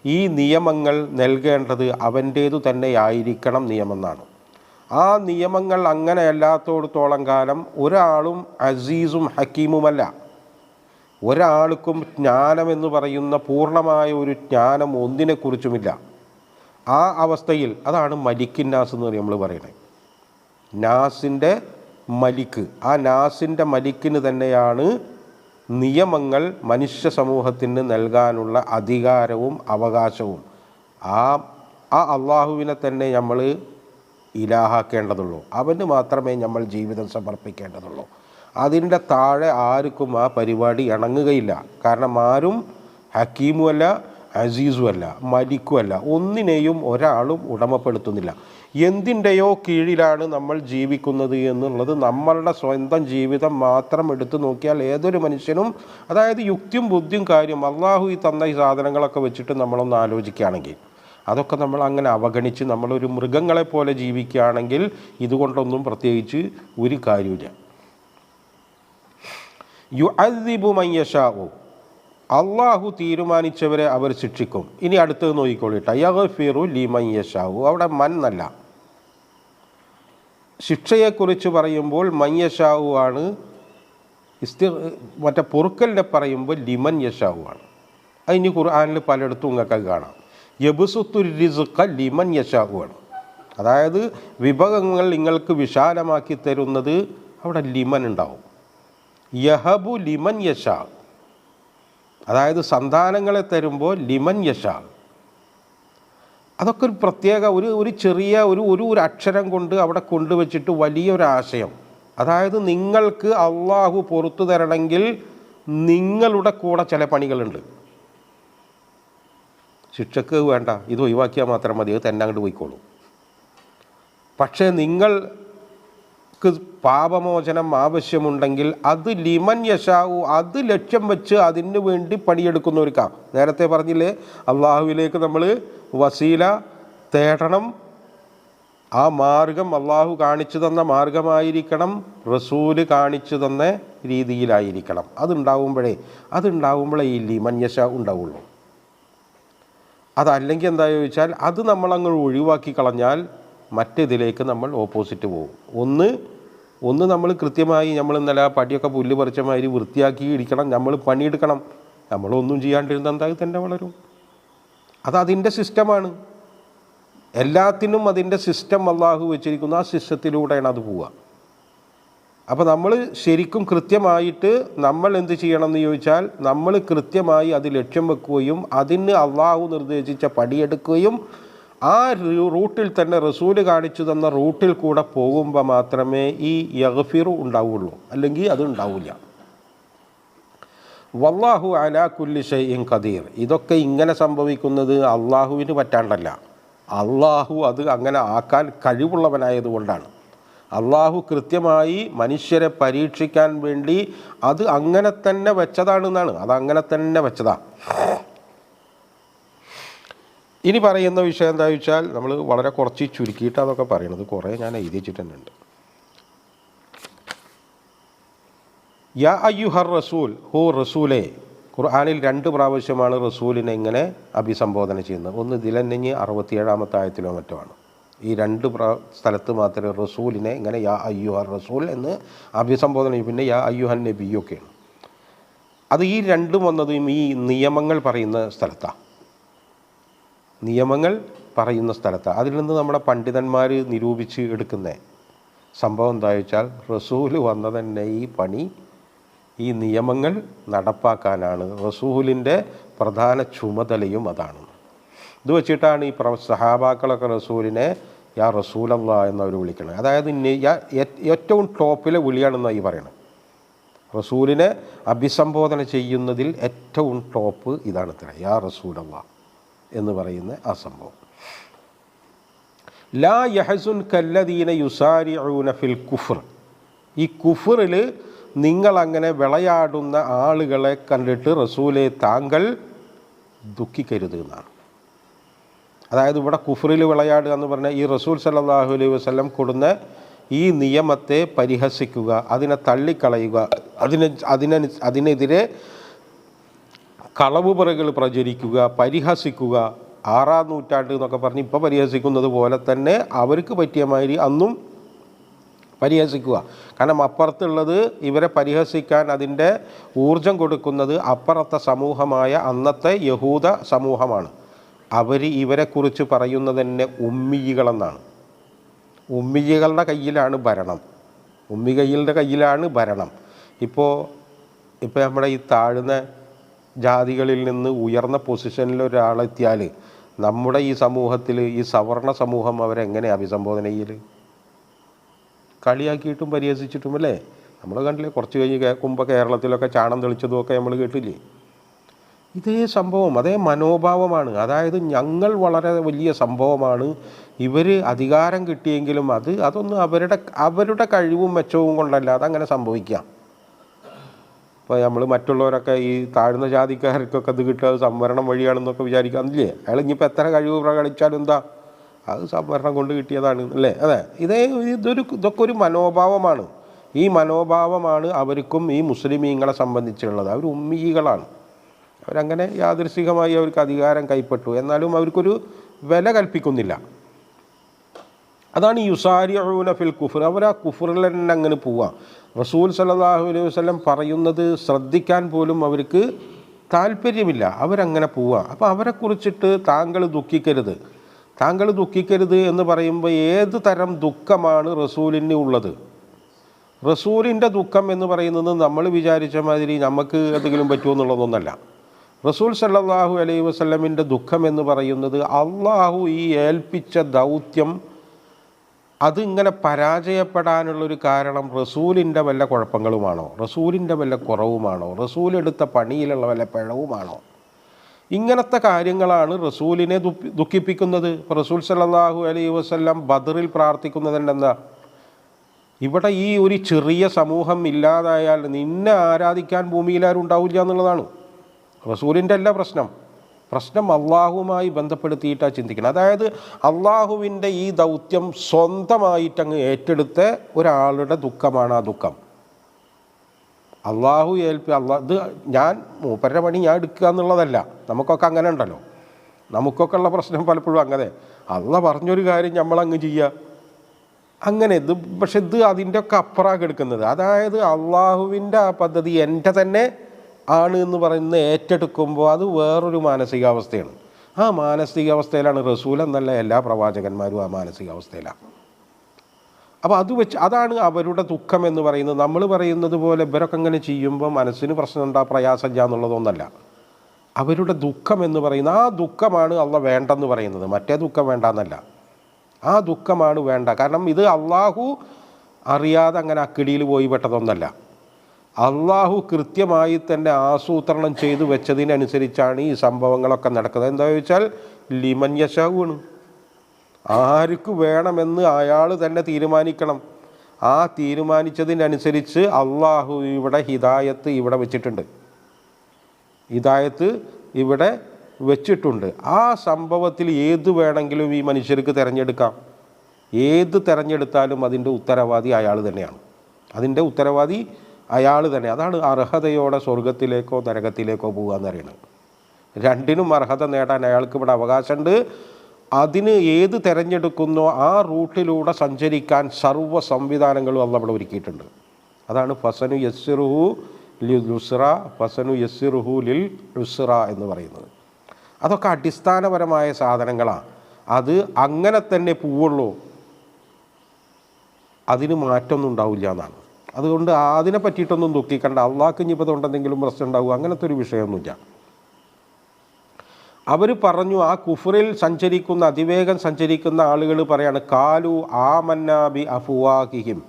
ഈ നിയമങ്ങൾ നൽകേണ്ടത്. അവൻ്റേതു തന്നെയായിരിക്കണം നിയമമെന്നാണ്. ആ നിയമങ്ങൾ അങ്ങനെയല്ലാത്തോടത്തോളം കാലം ഒരാളും അസീസും ഹക്കീമുമല്ല. ഒരാൾക്കും ജ്ഞാനമെന്ന് പറയുന്ന പൂർണ്ണമായ ഒരു ജ്ഞാനം ഒന്നിനെക്കുറിച്ചുമില്ല. ആ അവസ്ഥയിൽ അതാണ് മലിക്കിൻ നാസ് എന്ന് നമ്മൾ പറയുന്നത്. നാസിൻ്റെ മലിക്ക്, ആ നാസിൻ്റെ മലിക്കിന് തന്നെയാണ് നിയമങ്ങൾ മനുഷ്യ സമൂഹത്തിന് നൽകാനുള്ള അധികാരവും അവകാശവും. ആ അള്ളാഹുവിനെ തന്നെ നമ്മൾ ഇലാഹാക്കേണ്ടതുള്ളൂ. അവന് മാത്രമേ നമ്മൾ ജീവിതം സമർപ്പിക്കേണ്ടതുള്ളൂ. അതിൻ്റെ താഴെ ആർക്കും ആ പരിപാടി ഇണങ്ങുകയില്ല. കാരണം ആരും ഹക്കീമുമല്ല, അസീസുമല്ല, മലിക്കുമല്ല. ഒന്നിനെയും ഒരാളും ഉടമപ്പെടുത്തുന്നില്ല. എന്തിൻ്റെയോ കീഴിലാണ് നമ്മൾ ജീവിക്കുന്നത് എന്നുള്ളത് നമ്മളുടെ സ്വന്തം ജീവിതം മാത്രം എടുത്തു നോക്കിയാൽ ഏതൊരു മനുഷ്യനും, അതായത് യുക്തിയും ബുദ്ധിയും കാര്യം അള്ളാഹു ഈ തന്ന ഈ സാധനങ്ങളൊക്കെ വെച്ചിട്ട് നമ്മളൊന്ന് ആലോചിക്കുകയാണെങ്കിൽ, അതൊക്കെ നമ്മൾ അങ്ങനെ അവഗണിച്ച് നമ്മളൊരു മൃഗങ്ങളെപ്പോലെ ജീവിക്കുകയാണെങ്കിൽ ഇതുകൊണ്ടൊന്നും പ്രത്യേകിച്ച് ഒരു കാര്യമില്ല. യുഅദ്ദിബു മൻ യശാഉ, അള്ളാഹു തീരുമാനിച്ചവരെ അവർ ശിക്ഷിക്കും. ഇനി അടുത്തത് നോക്കിക്കോളിട്ട്, യഗ്ഫിറു ലിമൻ യശാഉ, അവിടെ മൻ എന്നല്ല. ശിക്ഷയെക്കുറിച്ച് പറയുമ്പോൾ മൻ യശാഉ ആണ്. മറ്റേ പൊറുക്കലിനെ പറയുമ്പോൾ ലിമൻ യശാഉ ആണ്. അതിന് ഖുർആനിൽ പലയിടത്തും നിങ്ങൾക്ക് കാണാം. യബ്സുത്തുർ റിസ്ഖ ലിമൻ യശാഉ ആണ്. അതായത് വിഭവങ്ങൾ നിങ്ങൾക്ക് വിശാലമാക്കി തരുന്നത് അവിടെ ലിമൻ ഉണ്ടാവും. യഹബു ലിമൻ യശാ, അതായത് സന്താനങ്ങളെ തരുമ്പോൾ ലിമൻ യശാ. അതൊക്കെ ഒരു പ്രത്യേക ഒരു ചെറിയ ഒരു അക്ഷരം കൊണ്ട് അവിടെ കൊണ്ടുവച്ചിട്ട് വലിയൊരാശയം. അതായത് നിങ്ങൾക്ക് അള്ളാഹു പുറത്തു തരണമെങ്കിൽ നിങ്ങളുടെ കൂടെ ചില പണികളുണ്ട്. ശിക്ഷക്ക് വേണ്ട, ഇത് ഒഴിവാക്കിയാൽ മാത്രം മതി, അത് തന്നെ അങ്ങോട്ട് പോയിക്കോളൂ. പക്ഷേ നിങ്ങൾക്ക് പാപമോചനം ആവശ്യമുണ്ടെങ്കിൽ അത് ലിമൻ യശാവു, അത് ലക്ഷ്യം വെച്ച് അതിന് വേണ്ടി പണിയെടുക്കുന്നവർക്കാ. നേരത്തെ പറഞ്ഞില്ലേ, അള്ളാഹുവിലേക്ക് നമ്മൾ വസീല തേടണം, ആ മാർഗം അള്ളാഹു കാണിച്ചു തന്ന മാർഗമായിരിക്കണം, റസൂല് കാണിച്ചു തന്ന രീതിയിലായിരിക്കണം. അതുണ്ടാവുമ്പോഴേ ഈ ലിമൻ യശ ഉണ്ടാവുള്ളൂ. അതല്ലെങ്കിൽ എന്താ ചോദിച്ചാൽ അത് നമ്മളങ്ങ് ഒഴിവാക്കി കളഞ്ഞാൽ മറ്റേതിലേക്ക് നമ്മൾ ഓപ്പോസിറ്റ് പോകും. ഒന്ന് നമ്മൾ കൃത്യമായി നമ്മൾ ഇന്നലെ പടിയൊക്കെ പുല്ല് പറിച്ച മാതിരി വൃത്തിയാക്കി ഇടിക്കണം, നമ്മൾ പണിയെടുക്കണം. നമ്മളൊന്നും ചെയ്യാണ്ടിരുന്ന എന്തായി തന്നെ വളരും. അതതിൻ്റെ സിസ്റ്റമാണ്. എല്ലാത്തിനും അതിൻ്റെ സിസ്റ്റം അള്ളാഹു വെച്ചിരിക്കുന്നു. ആ സിസ്റ്റത്തിലൂടെയാണ് അത് പോവുക. അപ്പോൾ നമ്മൾ ശരിക്കും കൃത്യമായിട്ട് നമ്മൾ എന്ത് ചെയ്യണം എന്ന് ചോദിച്ചാൽ നമ്മൾ കൃത്യമായി അത് ലക്ഷ്യം വെക്കുകയും അതിന് അള്ളാഹു നിർദ്ദേശിച്ച പടിയെടുക്കുകയും ആ റൂട്ടിൽ തന്നെ റസൂല് കാണിച്ചു തന്ന റൂട്ടിൽ കൂടെ പോകുമ്പോൾ മാത്രമേ ഈ യഗ്ഫിറു ഉണ്ടാവുള്ളൂ. അല്ലെങ്കിൽ അത് ഉണ്ടാവില്ല. വല്ലാഹു അലാ കുല്ലി ഷൈഇൻ ഖദീർ. ഇതൊക്കെ ഇങ്ങനെ സംഭവിക്കുന്നത് അള്ളാഹുവിന് പറ്റാണ്ടല്ല, അള്ളാഹു അത് അങ്ങനെ ആക്കാൻ കഴിവുള്ളവനായതുകൊണ്ടാണ്. അള്ളാഹു കൃത്യമായി മനുഷ്യരെ പരീക്ഷിക്കാൻ വേണ്ടി അത് അങ്ങനെ തന്നെ വെച്ചതാണെന്നാണ്. അതങ്ങനെ തന്നെ വെച്ചതാണ്. ഇനി പറയുന്ന വിഷയം എന്താ വെച്ചാൽ നമ്മൾ വളരെ കുറച്ച് ചുരുക്കിയിട്ട് അതൊക്കെ പറയണത്, കുറേ ഞാൻ എഴുതി വെച്ചിട്ട് തന്നെ ഉണ്ട്. യാ അയ്യുഹർ റസൂൽ, ഹോ റസൂലേ. ഖുർആനിൽ 2 പ്രാവശ്യമാണ് റസൂലിനെ ഇങ്ങനെ അഭിസംബോധന ചെയ്യുന്നത്. ഒന്ന് ഇതിലെന്നെ 67-ാമത്തെ ആയത്തിലോ മറ്റോ ആണ്. ഈ 2 സ്ഥലത്ത് മാത്രമേ റസൂലിനെ ഇങ്ങനെ യാ അയ്യുഹർ റസൂൽ എന്ന് അഭിസംബോധന ചെയ്യും. പിന്നെ യാ അയ്യുഹൻ നബിയൊക്കെയാണ്. അത് ഈ 2 വന്നതും ഈ നിയമങ്ങൾ പറയുന്ന സ്ഥലത്താണ്. നിയമങ്ങൾ പറയുന്ന സ്ഥലത്താണ്. അതിൽ നിന്ന് നമ്മുടെ പണ്ഡിതന്മാർ നിരൂപിച്ച് എടുക്കുന്ന സംഭവം എന്താ വെച്ചാൽ റസൂൽ വന്ന തന്നെ ഈ പണി, ഈ നിയമങ്ങൾ നടപ്പാക്കാനാണ്. റസൂലിൻ്റെ പ്രധാന ചുമതലയും അതാണ്. ഇത് വെച്ചിട്ടാണ് ഈ സഹാബാക്കളൊക്കെ റസൂലിനെ യാ റസൂലല്ലാ എന്നവർ വിളിക്കുന്നത്. അതായത് ഏറ്റവും ടോപ്പിലെ വിളിയാണെന്നാണ് ഈ പറയണത്. റസൂലിനെ അഭിസംബോധന ചെയ്യുന്നതിൽ ഏറ്റവും ടോപ്പ് ഇതാണ് ഇത്ര, യാ റസൂലല്ലാ എന്ന് പറയുന്ന ആ സംഭവം. ലാ യഹസുൻ കല്ലദീന യുസാരിഊന ഫിൽ കുഫ്ർ. ഈ കുഫറിൽ നിങ്ങളങ്ങനെ വിളയാടുന്ന ആളുകളെ കണ്ടിട്ട് റസൂലെ താങ്കൾ ദുഃഖിക്കരുത് എന്നാണ്. അതായത് ഇവിടെ കുഫറിൽ വിളയാടുക എന്ന് പറഞ്ഞാൽ ഈ റസൂൽ സല്ലല്ലാഹു അലൈഹി വസല്ലം കൊടുന്ന ഈ നിയമത്തെ പരിഹസിക്കുക, അതിനെ തള്ളിക്കളയുക, അതിനെതിരെ കളവുപറകൾ പ്രചരിക്കുക, പരിഹസിക്കുക. 6-ാം നൂറ്റാണ്ട് എന്നൊക്കെ പറഞ്ഞ് ഇപ്പോൾ പരിഹസിക്കുന്നത് പോലെ തന്നെ അവർക്ക് പറ്റിയ മാതിരി അന്നും പരിഹസിക്കുക. കാരണം അപ്പുറത്തുള്ളത് ഇവരെ പരിഹസിക്കാൻ അതിൻ്റെ ഊർജം കൊടുക്കുന്നത് അപ്പുറത്തെ സമൂഹമായ അന്നത്തെ യഹൂദ സമൂഹമാണ്. അവർ ഇവരെക്കുറിച്ച് പറയുന്നത് തന്നെ ഉമ്മിയികളെന്നാണ്. ഉമ്മികളുടെ കയ്യിലാണ് ഭരണം. ഉമ്മികളുടെ കയ്യിലാണ് ഭരണം. ഇപ്പോൾ നമ്മുടെ ഈ താഴ്ന്ന ജാതികളിൽ നിന്ന് ഉയർന്ന പൊസിഷനിൽ ഒരാളെത്തിയാൽ നമ്മുടെ ഈ സമൂഹത്തിൽ ഈ സവർണ സമൂഹം അവരെങ്ങനെ അഭിസംബോധന ചെയ്യൽ? കളിയാക്കിയിട്ടും പരിഹസിച്ചിട്ടും അല്ലേ? നമ്മൾ കണ്ടില്ലേ, കുറച്ച് കഴിഞ്ഞ് കേൾക്കുമ്പോൾ കേരളത്തിലൊക്കെ ചാണം തെളിച്ചതുമൊക്കെ നമ്മൾ കേട്ടില്ലേ? ഇതേ സംഭവം, അതേ മനോഭാവമാണ്. അതായത് ഞങ്ങൾ വളരെ വലിയ സംഭവമാണ്, ഇവർ അധികാരം കിട്ടിയെങ്കിലും അതൊന്നും അവരുടെ കഴിവും മെച്ചവും കൊണ്ടല്ല അതങ്ങനെ സംഭവിക്കാം. ഇപ്പോൾ നമ്മൾ മറ്റുള്ളവരൊക്കെ ഈ താഴ്ന്ന ജാതിക്കാർക്കൊക്കെ അത് കിട്ടുക സംവരണം വഴിയാണെന്നൊക്കെ വിചാരിക്കാന്നില്ലേ? അയാൾ ഇനിയിപ്പോൾ എത്ര കഴിവ് പ്രകടിച്ചാലും എന്താ, അത് സംവരണം കൊണ്ട് കിട്ടിയതാണ് അല്ലേ? അതെ, ഇതൊക്കെ ഒരു മനോഭാവമാണ്. ഈ മനോഭാവമാണ് അവർക്കും ഈ മുസ്ലിമീങ്ങളെ സംബന്ധിച്ചുള്ളത്. അവർ ഉമ്മീകളാണ്. അവരങ്ങനെ യാദൃശ്ചികമായി അവർക്ക് അധികാരം കൈപ്പെട്ടു, എന്നാലും അവർക്കൊരു വില കൽപ്പിക്കുന്നില്ല. അതാണ് യുസാരിഊന ഫിൽ കുഫർ. അവർ ആ കുഫറിൽ തന്നെ അങ്ങനെ പോവാം. റസൂൽ സല്ലല്ലാഹു അലൈഹി വസല്ലം പറയുന്നത് ശ്രദ്ധിക്കാൻ പോലും അവർക്ക് താല്പര്യമില്ല, അവരങ്ങനെ പോവാം. അപ്പോൾ അവരെക്കുറിച്ചിട്ട് താങ്കൾ ദുഃഖിക്കരുത് എന്ന് പറയുമ്പോൾ ഏത് തരം ദുഃഖമാണ് റസൂലിന് ഉള്ളത്? റസൂലിൻ്റെ ദുഃഖം എന്ന് പറയുന്നത് നമ്മൾ വിചാരിച്ച മാതിരി നമുക്ക് എന്തെങ്കിലും പറ്റുമോ എന്നുള്ളതൊന്നല്ല. റസൂൽ സല്ലല്ലാഹു അലൈഹി വസല്ലമിൻ്റെ ദുഃഖം എന്ന് പറയുന്നത് അള്ളാഹു ഈ ഏൽപ്പിച്ച ദൗത്യം അതിങ്ങനെ പരാജയപ്പെടാനുള്ളൊരു കാരണം റസൂലിൻ്റെ വല്ല കുഴപ്പങ്ങളുമാണോ, റസൂലിൻ്റെ വല്ല കുറവുമാണോ, റസൂലെടുത്ത പണിയിലുള്ള വല്ല പിഴവുമാണോ? ഇങ്ങനത്തെ കാര്യങ്ങളാണ് റസൂലിനെ ദുഃഖിപ്പിക്കുന്നത്. റസൂൽ സല്ലല്ലാഹു അലൈഹി വസല്ലം ബദറിൽ പ്രാർത്ഥിക്കുന്നതെന്താ? ഇവിടെ ഈ ഒരു ചെറിയ സമൂഹം ഇല്ലാതായാൽ നിന്നെ ആരാധിക്കാൻ ഭൂമിയിൽ ആരും ഉണ്ടാവില്ല എന്നുള്ളതാണ്. റസൂലിൻ്റെ അല്ല പ്രശ്നം. പ്രശ്നം അള്ളാഹുവുമായി ബന്ധപ്പെടുത്തിയിട്ടാണ് ചിന്തിക്കണം. അതായത് അള്ളാഹുവിൻ്റെ ഈ ദൗത്യം സ്വന്തമായിട്ടങ്ങ് ഏറ്റെടുത്ത ഒരാളുടെ ദുഃഖമാണ് ആ ദുഃഖം. അള്ളാഹു ഇത് ഞാൻ മൂപ്പരുടെ പണി ഞാൻ എടുക്കുക എന്നുള്ളതല്ല. നമുക്കൊക്കെ അങ്ങനെ ഉണ്ടല്ലോ, നമുക്കൊക്കെ ഉള്ള പ്രശ്നം പലപ്പോഴും അങ്ങനെ. അള്ളാഹ് പറഞ്ഞൊരു കാര്യം നമ്മളങ്ങ് ചെയ്യുക, അങ്ങനെ ഇത്. പക്ഷെ ഇത് അതിൻ്റെ ഒക്കെ അപ്പുറമാണ് എടുക്കുന്നത്. അതായത് അള്ളാഹുവിൻ്റെ ആ പദ്ധതി എൻ്റെ തന്നെ ആണ് എന്ന് പറയുന്നത് ഏറ്റെടുക്കുമ്പോൾ അത് വേറൊരു മാനസികാവസ്ഥയാണ്. ആ മാനസികാവസ്ഥയിലാണ് റസൂൽ എന്നല്ല എല്ലാ പ്രവാചകന്മാരും ആ മാനസികാവസ്ഥയിലാണ്. അപ്പോൾ അത് വെച്ച് അതാണ് അവരുടെ ദുഃഖം എന്ന് പറയുന്നത്. നമ്മൾ പറയുന്നത് പോലെ ഇവരൊക്കെ ഇങ്ങനെ ചെയ്യുമ്പോൾ മനസ്സിന് പ്രശ്നമുണ്ടാ പ്രയാസമില്ല എന്നുള്ളതൊന്നല്ല. അവരുടെ ദുഃഖം എന്ന് പറയുന്നത് ആ ദുഃഖമാണ് അള്ളാഹ് വേണ്ടെന്ന് പറയുന്നത്, മറ്റേ ദുഃഖം വേണ്ടെന്നല്ല. ആ ദുഃഖമാണ് വേണ്ട. കാരണം ഇത് അള്ളാഹു അറിയാതെ അങ്ങനെ അക്കിടിയിൽ പോയി പെട്ടതൊന്നല്ല. അള്ളാഹു കൃത്യമായി തന്നെ ആസൂത്രണം ചെയ്തു വെച്ചതിനനുസരിച്ചാണ് ഈ സംഭവങ്ങളൊക്കെ നടക്കുന്നത്. എന്താ ചോദിച്ചാൽ ലിമൻ യശാവുണ്, ആർക്ക് വേണമെന്ന് അയാൾ തന്നെ തീരുമാനിക്കണം. ആ തീരുമാനിച്ചതിനനുസരിച്ച് അള്ളാഹു ഇവിടെ ഹിദായത്ത് ഇവിടെ വെച്ചിട്ടുണ്ട്, ഹിദായത്ത് ഇവിടെ വെച്ചിട്ടുണ്ട്. ആ സംഭവത്തിൽ ഏത് വേണമെങ്കിലും ഈ മനുഷ്യർക്ക് തിരഞ്ഞെടുക്കാം. ഏത് തിരഞ്ഞെടുത്താലും അതിൻ്റെ ഉത്തരവാദി അയാൾ തന്നെയാണ്, അതിൻ്റെ ഉത്തരവാദി അയാൾ തന്നെ. അതാണ് അർഹതയോടെ സ്വർഗത്തിലേക്കോ നരകത്തിലേക്കോ പോകുക എന്ന് പറയുന്നത്. രണ്ടിനും അർഹത നേടാൻ അയാൾക്ക് ഇവിടെ അവകാശമുണ്ട്. അതിന് ഏത് തിരഞ്ഞെടുക്കുന്നോ ആ റൂട്ടിലൂടെ സഞ്ചരിക്കാൻ സർവ്വ സംവിധാനങ്ങളും അള്ളാഹ് ഇവിടെ ഒരുക്കിയിട്ടുണ്ട്. അതാണ് ഫസനു യസ്സിറുഹു ലിൽ യുസ്ര, ഫസനു യസ്സിറുഹു ലിൽ യുസ്ര എന്ന് പറയുന്നത്. അതൊക്കെ അടിസ്ഥാനപരമായ സാധനങ്ങളാണ്. അത് അങ്ങനെ തന്നെ പോവുള്ളൂ, അതിന് മാറ്റമൊന്നും ഉണ്ടാവില്ല എന്നാണ്. അതുകൊണ്ട് അതിനെ പറ്റിയിട്ടൊന്നും ദുഃഖിക്കണ്ട. അള്ളാഹ്ക്ക് ഇനിയിപ്പോൾ എന്തെങ്കിലും പ്രശ്നം ഉണ്ടാവുക അങ്ങനത്തെ ഒരു വിഷയമൊന്നുമില്ല. അവർ പറഞ്ഞു, ആ കുഫറിൽ സഞ്ചരിക്കുന്ന അതിവേഗം സഞ്ചരിക്കുന്ന ആളുകൾ പറയാണ്, കാലു ആമന്നാ ബി അഫ്വാഹിഹിം,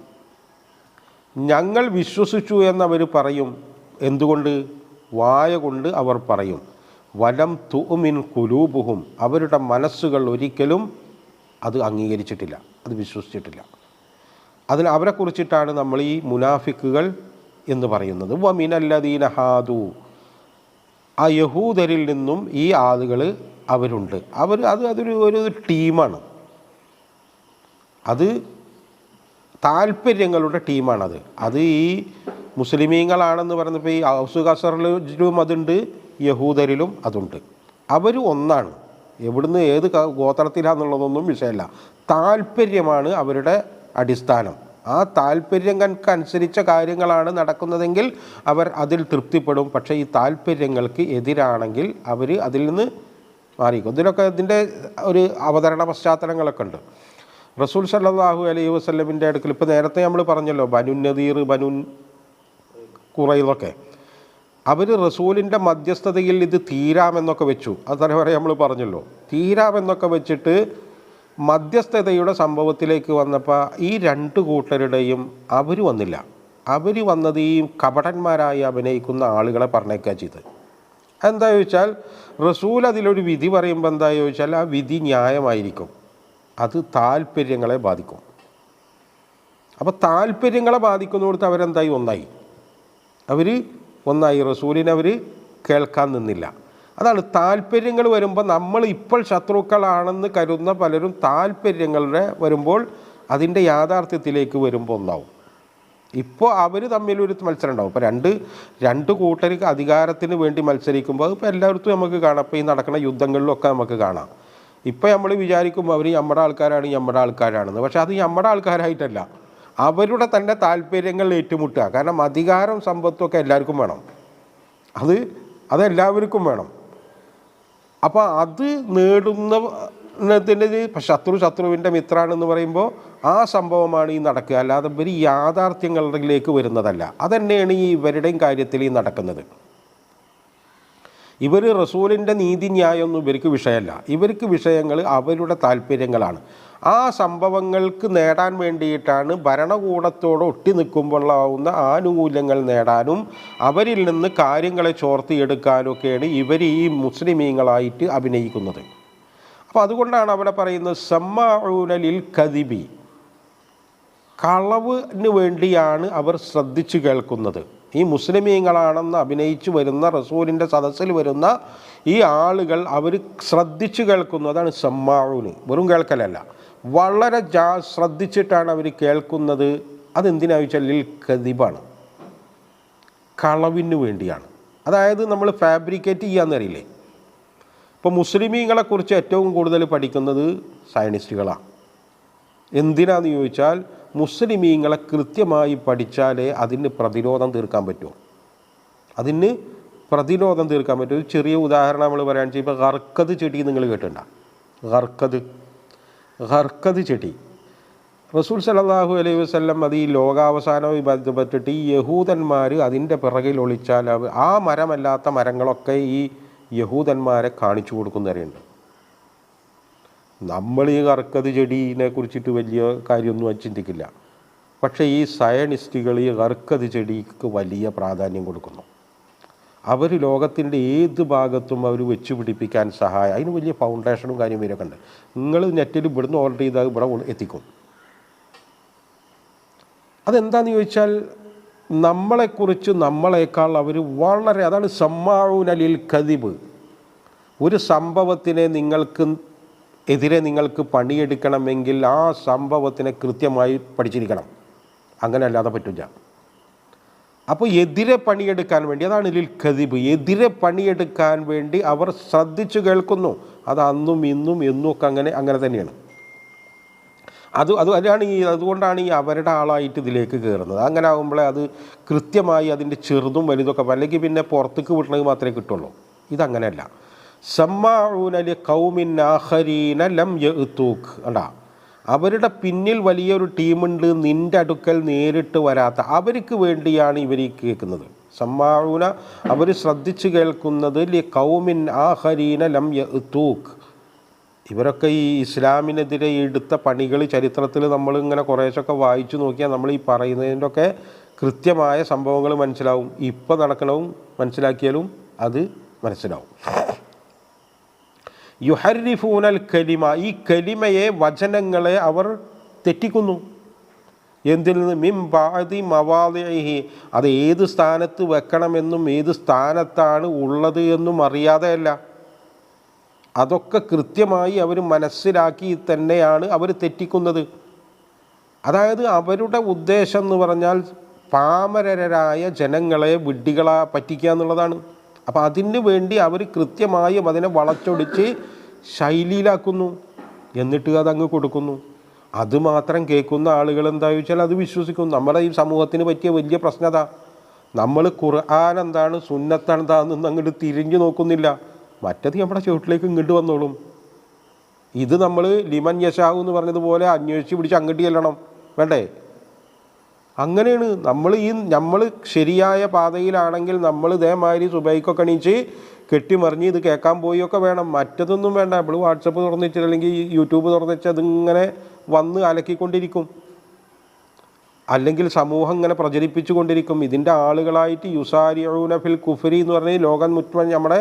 ഞങ്ങൾ വിശ്വസിച്ചു എന്നവർ പറയും. എന്തുകൊണ്ട്? വായ കൊണ്ട് അവർ പറയും. വലം തുഅ്മിൻ ഖുലൂബുഹും, അവരുടെ മനസ്സുകൾ ഒരിക്കലും അത് അംഗീകരിച്ചിട്ടില്ല, അത് വിശ്വസിച്ചിട്ടില്ല. അതിന് അവരെക്കുറിച്ചിട്ടാണ് നമ്മൾ ഈ മുനാഫിക്കുകൾ എന്ന് പറയുന്നത്. വമിനല്ലദീന ഹാദു, ആ യഹൂദരിൽ നിന്നും ഈ ആളുകൾ അവരുണ്ട്. അതൊരു ടീമാണ്, അത് താല്പര്യങ്ങളുടെ ടീമാണത്. അത് ഈ മുസ്ലിമീങ്ങളാണെന്ന് പറഞ്ഞപ്പോൾ ഈ ഔസ് ഖസറജിലും അതുണ്ട്, യഹൂദരിലും അതുണ്ട്. അവർ ഒന്നാണ്. എവിടുന്ന് ഏത് ഗോത്രത്തിലാണെന്നുള്ളതൊന്നും വിഷയമല്ല. താല്പര്യമാണ് അവരുടെ അടിസ്ഥാനം. ആ താല്പര്യങ്ങൾക്കനുസരിച്ച കാര്യങ്ങളാണ് നടക്കുന്നതെങ്കിൽ അവർ അതിൽ തൃപ്തിപ്പെടും. പക്ഷേ ഈ താല്പര്യങ്ങൾക്ക് എതിരാണെങ്കിൽ അവർ അതിൽ നിന്ന് മാറിക്കും. ഇതിലൊക്കെ ഇതിൻ്റെ ഒരു അവതരണ പശ്ചാത്തലങ്ങളൊക്കെ ഉണ്ട്. റസൂൽ സല്ലല്ലാഹു അലൈഹി വസല്ലമിൻ്റെ അടുക്കൽ ഇപ്പോൾ നേരത്തെ നമ്മൾ പറഞ്ഞല്ലോ, ബനു നദീർ, ബനു ഖുറൈളൊക്കെ, അവർ റസൂലിൻ്റെ മധ്യസ്ഥതയിൽ ഇത് തീരാമെന്നൊക്കെ വെച്ചു. അതേപോലെ നമ്മൾ പറഞ്ഞല്ലോ, തീരാമെന്നൊക്കെ വെച്ചിട്ട് മധ്യസ്ഥതയുടെ സംഭവത്തിലേക്ക് വന്നപ്പോൾ ഈ രണ്ട് കൂട്ടരുടെയും അവർ വന്നില്ല. അവർ വന്നത് ഈ കപടന്മാരായി അഭിനയിക്കുന്ന ആളുകളെ പറഞ്ഞേക്കുക ചെയ്ത്. എന്താ ചോദിച്ചാൽ, റസൂൽ അതിലൊരു വിധി പറയുമ്പോൾ എന്താ ചോദിച്ചാൽ ആ വിധി ന്യായമായിരിക്കും, അത് താല്പര്യങ്ങളെ ബാധിക്കും. അപ്പോൾ താല്പര്യങ്ങളെ ബാധിക്കുന്നിടത്ത് അവരെന്തായി? ഒന്നായി. അവർ ഒന്നായി. റസൂലിനെ അവർ കേൾക്കാൻ നിന്നില്ല. അതാണ് താല്പര്യങ്ങൾ വരുമ്പോൾ, നമ്മൾ ഇപ്പോൾ ശത്രുക്കളാണെന്ന് കരുതുന്ന പലരും താല്പര്യങ്ങളുടെ വരുമ്പോൾ അതിൻ്റെ യാഥാർത്ഥ്യത്തിലേക്ക് വരുമ്പോൾ ഒന്നാവും. ഇപ്പോൾ അവർ തമ്മിലൊരു മത്സരം ഉണ്ടാവും. ഇപ്പോൾ രണ്ട് കൂട്ടർക്ക് അധികാരത്തിന് വേണ്ടി മത്സരിക്കുമ്പോൾ അതിപ്പോൾ എല്ലായിടത്തും നമുക്ക് കാണാം. ഇപ്പോൾ ഈ നടക്കുന്ന യുദ്ധങ്ങളിലൊക്കെ നമുക്ക് കാണാം. ഇപ്പോൾ നമ്മൾ വിചാരിക്കുമ്പോൾ അവർ നമ്മുടെ ആൾക്കാരാണെന്ന്. പക്ഷെ അത് നമ്മുടെ ആൾക്കാരായിട്ടല്ല, അവരുടെ തന്നെ താല്പര്യങ്ങൾ ഏറ്റുമുട്ടുക. കാരണം അധികാരം സമ്പത്തൊക്കെ എല്ലാവർക്കും വേണം, അതെല്ലാവർക്കും വേണം. അപ്പോൾ അത് നേടുന്നതിന് ശത്രുവിൻ്റെ മിത്രാണെന്ന് പറയുമ്പോൾ ആ സംഭവമാണ് ഈ നടക്കുക. അല്ലാതെ ഇവർ യാഥാർത്ഥ്യങ്ങളിലേക്ക് വരുന്നതല്ല. അതുതന്നെയാണ് ഈ ഇവരുടെയും കാര്യത്തിൽ ഈ നടക്കുന്നത്. ഇവർ റസൂലിൻ്റെ നീതിന്യായമൊന്നും ഇവർക്ക് വിഷയമല്ല. ഇവർക്ക് വിഷയങ്ങൾ അവരുടെ താല്പര്യങ്ങളാണ്. ആ സംഭവങ്ങൾക്ക് നേടാൻ വേണ്ടിയിട്ടാണ് ഭരണകൂടത്തോട് ഒട്ടി നിൽക്കുമ്പോഴാവുന്ന ആനുകൂല്യങ്ങൾ നേടാനും അവരിൽ നിന്ന് കാര്യങ്ങളെ ചോർത്തിയെടുക്കാനൊക്കെയാണ് ഇവർ ഈ മുസ്ലിമീങ്ങളായിട്ട് അഭിനയിക്കുന്നത്. അപ്പോൾ അതുകൊണ്ടാണ് അവിടെ പറയുന്നത് സമ്മാഊന ലിൽ കദിബി, കളവിന് വേണ്ടിയാണ് അവർ ശ്രദ്ധിച്ചു കേൾക്കുന്നത്. ഈ മുസ്ലിമീങ്ങളാണെന്ന് അഭിനയിച്ചു വരുന്ന റസൂലിൻ്റെ സദസ്സിൽ വരുന്ന ഈ ആളുകൾ അവർ ശ്രദ്ധിച്ചു കേൾക്കുന്നു. അതാണ് സമ്മാഊന്, വെറും കേൾക്കലല്ല, വളരെ ശ്രദ്ധിച്ചിട്ടാണ് അവർ കേൾക്കുന്നത്. അതെന്തിനാണെന്ന് വെച്ചാൽ ലിൽ കദിബാണ്, കളവിന് വേണ്ടിയാണ്. അതായത് നമ്മൾ ഫാബ്രിക്കേറ്റ് ചെയ്യാന്നറിയില്ലേ. ഇപ്പോൾ മുസ്ലിമീങ്ങളെക്കുറിച്ച് ഏറ്റവും കൂടുതൽ പഠിക്കുന്നത് സയനിസ്റ്റുകളാണ്. എന്തിനാന്ന് ചോദിച്ചാൽ മുസ്ലിമീങ്ങളെ കൃത്യമായി പഠിച്ചാലേ അതിന് പ്രതിരോധം തീർക്കാൻ പറ്റുമോ. അതിന് പ്രതിരോധം തീർക്കാൻ പറ്റും. ഒരു ചെറിയ ഉദാഹരണം നമ്മൾ പറയുകയാണെന്ന് വെച്ചാൽ ഇപ്പോൾ ഗർക്കത് ചെടി നിങ്ങൾ കേട്ടിട്ടുണ്ടോ? ഗർക്കത് ചെടി റസൂൽ സല്ലല്ലാഹു അലൈഹി വസല്ലം അത് ഈ ലോകാവസാനവുമായി ബന്ധപ്പെട്ടിട്ട് ഈ യഹൂദന്മാർ അതിൻ്റെ പിറകിൽ ഒളിച്ചാൽ ആ മരമല്ലാത്ത മരങ്ങളൊക്കെ ഈ യഹൂദന്മാരെ കാണിച്ചു കൊടുക്കുന്നവരുണ്ട്. നമ്മൾ ഈ ഗർക്കത് ചെടീനെ കുറിച്ചിട്ട് വലിയ കാര്യമൊന്നും ചിന്തിക്കില്ല. പക്ഷേ ഈ സയനിസ്റ്റുകൾ ഈ ഗർക്കത് ചെടിക്ക് വലിയ പ്രാധാന്യം കൊടുക്കുന്നു. അവർ ലോകത്തിൻ്റെ ഏത് ഭാഗത്തും അവർ വെച്ച് പിടിപ്പിക്കാൻ സഹായം, അതിന് വലിയ ഫൗണ്ടേഷനും കാര്യം വരെയൊക്കെ ഉണ്ട്. നിങ്ങൾ നെറ്റിൽ ഇവിടുന്ന് ഓർഡർ ചെയ്താൽ ഇവിടെ എത്തിക്കും. അതെന്താണെന്ന് ചോദിച്ചാൽ നമ്മളെക്കുറിച്ച് നമ്മളെക്കാൾ അവർ വളരെ, അതാണ് സമ്മാഊന ലിൽ കദിബ്. ഒരു സംഭവത്തിനെ എതിരെ നിങ്ങൾക്ക് പണിയെടുക്കണമെങ്കിൽ ആ സംഭവത്തിനെ കൃത്യമായി പഠിച്ചിരിക്കണം, അങ്ങനെ അല്ലാതെ പറ്റില്ല. അപ്പോൾ എതിരെ പണിയെടുക്കാൻ വേണ്ടി, അതാണ് ലിൽ കദിബ്, എതിരെ പണിയെടുക്കാൻ വേണ്ടി അവർ ശ്രദ്ധിച്ചു കേൾക്കുന്നു. അത് അന്നും ഇന്നും എന്നും ഒക്കെ അങ്ങനെ തന്നെയാണ്. അതുകൊണ്ടാണ് ഈ അവരുടെ ആളായിട്ട് ഇതിലേക്ക് കയറുന്നത്. അങ്ങനെ ആകുമ്പോഴേ അത് കൃത്യമായി അതിൻ്റെ ചെറുതും വലുതൊക്കെ, അല്ലെങ്കിൽ പിന്നെ പുറത്തേക്ക് വിടണമെങ്കിൽ മാത്രമേ കിട്ടുള്ളൂ. ഇതങ്ങനെയല്ല. സമ്മാഊന ലി ഖൗമിൻ ആഖരീന ലം യഅ്തൂക്, കണ്ടാ, അവരുടെ പിന്നിൽ വലിയൊരു ടീമുണ്ട്, നിൻ്റെ അടുക്കൽ നേരിട്ട് വരാത്ത, അവർക്ക് വേണ്ടിയാണ് ഇവർ കേൾക്കുന്നത്. സമ്മാഊന, അവർ ശ്രദ്ധിച്ചു കേൾക്കുന്നത് ലി ഖൗമിൻ ആഖരീന ലം യഅ്തൂക്. ഇവരൊക്കെ ഈ ഇസ്ലാമിനെതിരെ എടുത്ത പണികൾ ചരിത്രത്തിൽ നമ്മളിങ്ങനെ കുറേശ്ശൊക്കെ വായിച്ചു നോക്കിയാൽ നമ്മൾ ഈ പറയുന്നതിൻ്റെ ഒക്കെ കൃത്യമായ സംഭവങ്ങൾ മനസ്സിലാവും. ഇപ്പോൾ നടക്കണവും മനസ്സിലാക്കിയാലും അത് മനസ്സിലാവും. യുഹർരിഫൂനൽ കലിമ, ഈ കലിമയെ, വചനങ്ങളെ അവർ തെറ്റിക്കുന്നു. എന്തിൽ നിന്ന്? മിൻ ബഅദി മവാദിഇഹി, അത് ഏത് സ്ഥാനത്ത് വെക്കണമെന്നും ഏത് സ്ഥാനത്താണ് ഉള്ളത് എന്നും അറിയാതെയല്ല, അതൊക്കെ കൃത്യമായി അവർ മനസ്സിലാക്കി തന്നെയാണ് അവർ തെറ്റിക്കുന്നത്. അതായത് അവരുടെ ഉദ്ദേശം എന്ന് പറഞ്ഞാൽ പാമരരായ ജനങ്ങളെ വിഡ്ഢികളെ പറ്റിക്കുക എന്നുള്ളതാണ്. അപ്പോൾ അതിന് വേണ്ടി അവർ കൃത്യമായും അതിനെ വളച്ചൊടിച്ച് ശൈലിയിലാക്കുന്നു, എന്നിട്ട് അതങ്ങ് കൊടുക്കുന്നു. അതുമാത്രം കേൾക്കുന്ന ആളുകൾ എന്താ ചോദിച്ചാൽ അത് വിശ്വസിക്കും. നമ്മുടെ ഈ സമൂഹത്തിന് പറ്റിയ വലിയ പ്രശ്നത, നമ്മൾ ഖുർആൻ എന്താണ് സുന്നത്ത് എന്താണെന്ന് അങ്ങോട്ട് തിരിഞ്ഞു നോക്കുന്നില്ല. മറ്റത് നമ്മുടെ ചുവട്ടിലേക്ക് ഇങ്ങോട്ട് വന്നോളും. ഇത് നമ്മൾ ലിമൻ യശാവു എന്ന് പറഞ്ഞതുപോലെ അന്വേഷിച്ച് പിടിച്ച് അങ്ങോട്ട് ചെല്ലണം, വേണ്ടേ? അങ്ങനെയാണ് നമ്മൾ ശരിയായ പാതയിലാണെങ്കിൽ നമ്മൾ ഇതേമാതിരി സുബൈക്കൊക്കെ എണീച്ച് കെട്ടിമറിഞ്ഞ് ഇത് കേൾക്കാൻ പോയൊക്കെ വേണം. മറ്റതൊന്നും വേണ്ട. നമ്മൾ വാട്സപ്പ് തുറന്നിട്ട് അല്ലെങ്കിൽ യൂട്യൂബ് തുറന്നിട്ട് അതിങ്ങനെ വന്ന് അലക്കിക്കൊണ്ടിരിക്കും, അല്ലെങ്കിൽ സമൂഹം ഇങ്ങനെ പ്രചരിപ്പിച്ചു കൊണ്ടിരിക്കും. ഇതിൻ്റെ ആളുകളായിട്ട് യുസാരിഊന ഫിൽ കുഫ്രി എന്ന് പറഞ്ഞാൽ ലോകം മുറ്റുവൻ നമ്മുടെ